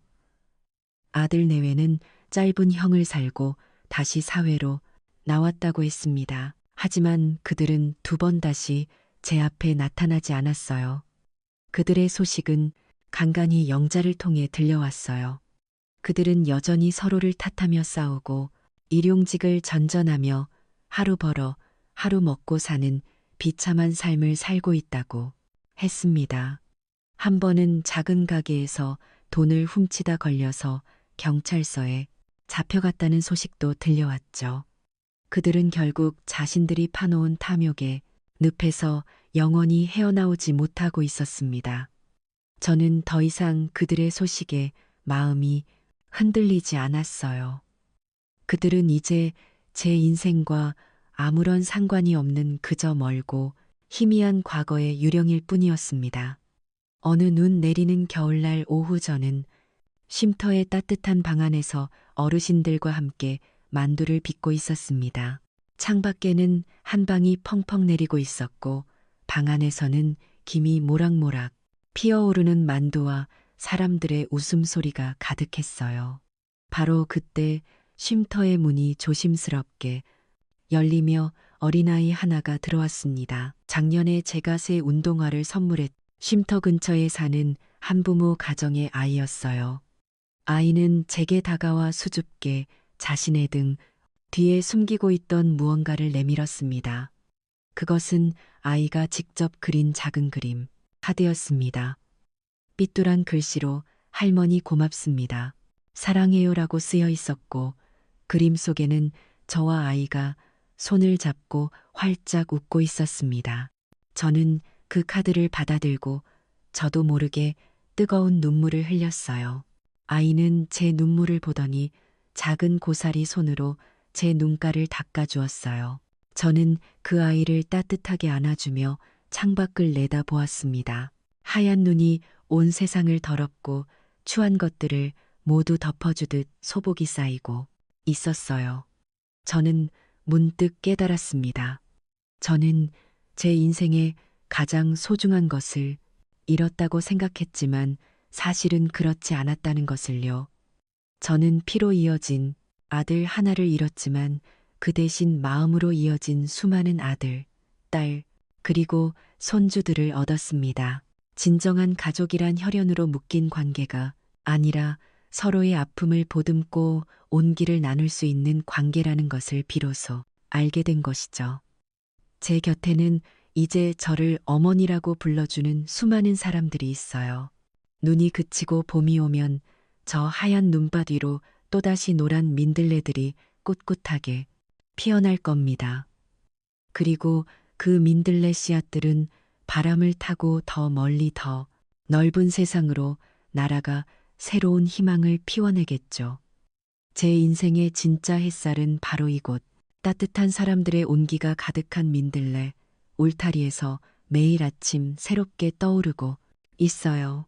[SPEAKER 1] 아들 내외는 짧은 형을 살고 다시 사회로 나왔다고 했습니다. 하지만 그들은 두 번 다시 제 앞에 나타나지 않았어요. 그들의 소식은 간간히 영자를 통해 들려왔어요. 그들은 여전히 서로를 탓하며 싸우고 일용직을 전전하며 하루 벌어 하루 먹고 사는 비참한 삶을 살고 있다고 했습니다. 한 번은 작은 가게에서 돈을 훔치다 걸려서 경찰서에 잡혀갔다는 소식도 들려왔죠. 그들은 결국 자신들이 파놓은 탐욕의 늪에서 영원히 헤어나오지 못하고 있었습니다. 저는 더 이상 그들의 소식에 마음이 흔들리지 않았어요. 그들은 이제 제 인생과 아무런 상관이 없는 그저 멀고 희미한 과거의 유령일 뿐이었습니다. 어느 눈 내리는 겨울날 오후 저는 쉼터의 따뜻한 방 안에서 어르신들과 함께 만두를 빚고 있었습니다. 창밖에는 한방이 펑펑 내리고 있었고 방 안에서는 김이 모락모락 피어오르는 만두와 사람들의 웃음소리가 가득했어요. 바로 그때 쉼터의 문이 조심스럽게 열리며 어린아이 하나가 들어왔습니다. 작년에 제가 새 운동화를 선물했 쉼터 근처에 사는 한부모 가정의 아이였어요. 아이는 제게 다가와 수줍게 자신의 등 뒤에 숨기고 있던 무언가를 내밀었습니다. 그것은 아이가 직접 그린 작은 그림, 카드였습니다. 삐뚤한 글씨로 할머니 고맙습니다. 사랑해요라고 쓰여 있었고 그림 속에는 저와 아이가 손을 잡고 활짝 웃고 있었습니다. 저는 그 카드를 받아들고 저도 모르게 뜨거운 눈물을 흘렸어요. 아이는 제 눈물을 보더니 작은 고사리 손으로 제 눈가를 닦아주었어요. 저는 그 아이를 따뜻하게 안아주며 창밖을 내다보았습니다. 하얀 눈이 온 세상을 더럽고 추한 것들을 모두 덮어주듯 소복이 쌓이고 있었어요. 저는 문득 깨달았습니다. 저는 제 인생의 가장 소중한 것을 잃었다고 생각했지만 사실은 그렇지 않았다는 것을요. 저는 피로 이어진 아들 하나를 잃었지만 그 대신 마음으로 이어진 수많은 아들, 딸, 그리고 손주들을 얻었습니다. 진정한 가족이란 혈연으로 묶인 관계가 아니라 서로의 아픔을 보듬고 온기를 나눌 수 있는 관계라는 것을 비로소 알게 된 것이죠. 제 곁에는 이제 저를 어머니라고 불러주는 수많은 사람들이 있어요. 눈이 그치고 봄이 오면 저 하얀 눈밭 위로 또다시 노란 민들레들이 꿋꿋하게 피어날 겁니다. 그리고 그 민들레 씨앗들은 바람을 타고 더 멀리 더 넓은 세상으로 날아가 새로운 희망을 피워내겠죠. 제 인생의 진짜 햇살은 바로 이곳 따뜻한 사람들의 온기가 가득한 민들레 울타리에서 매일 아침 새롭게 떠오르고 있어요.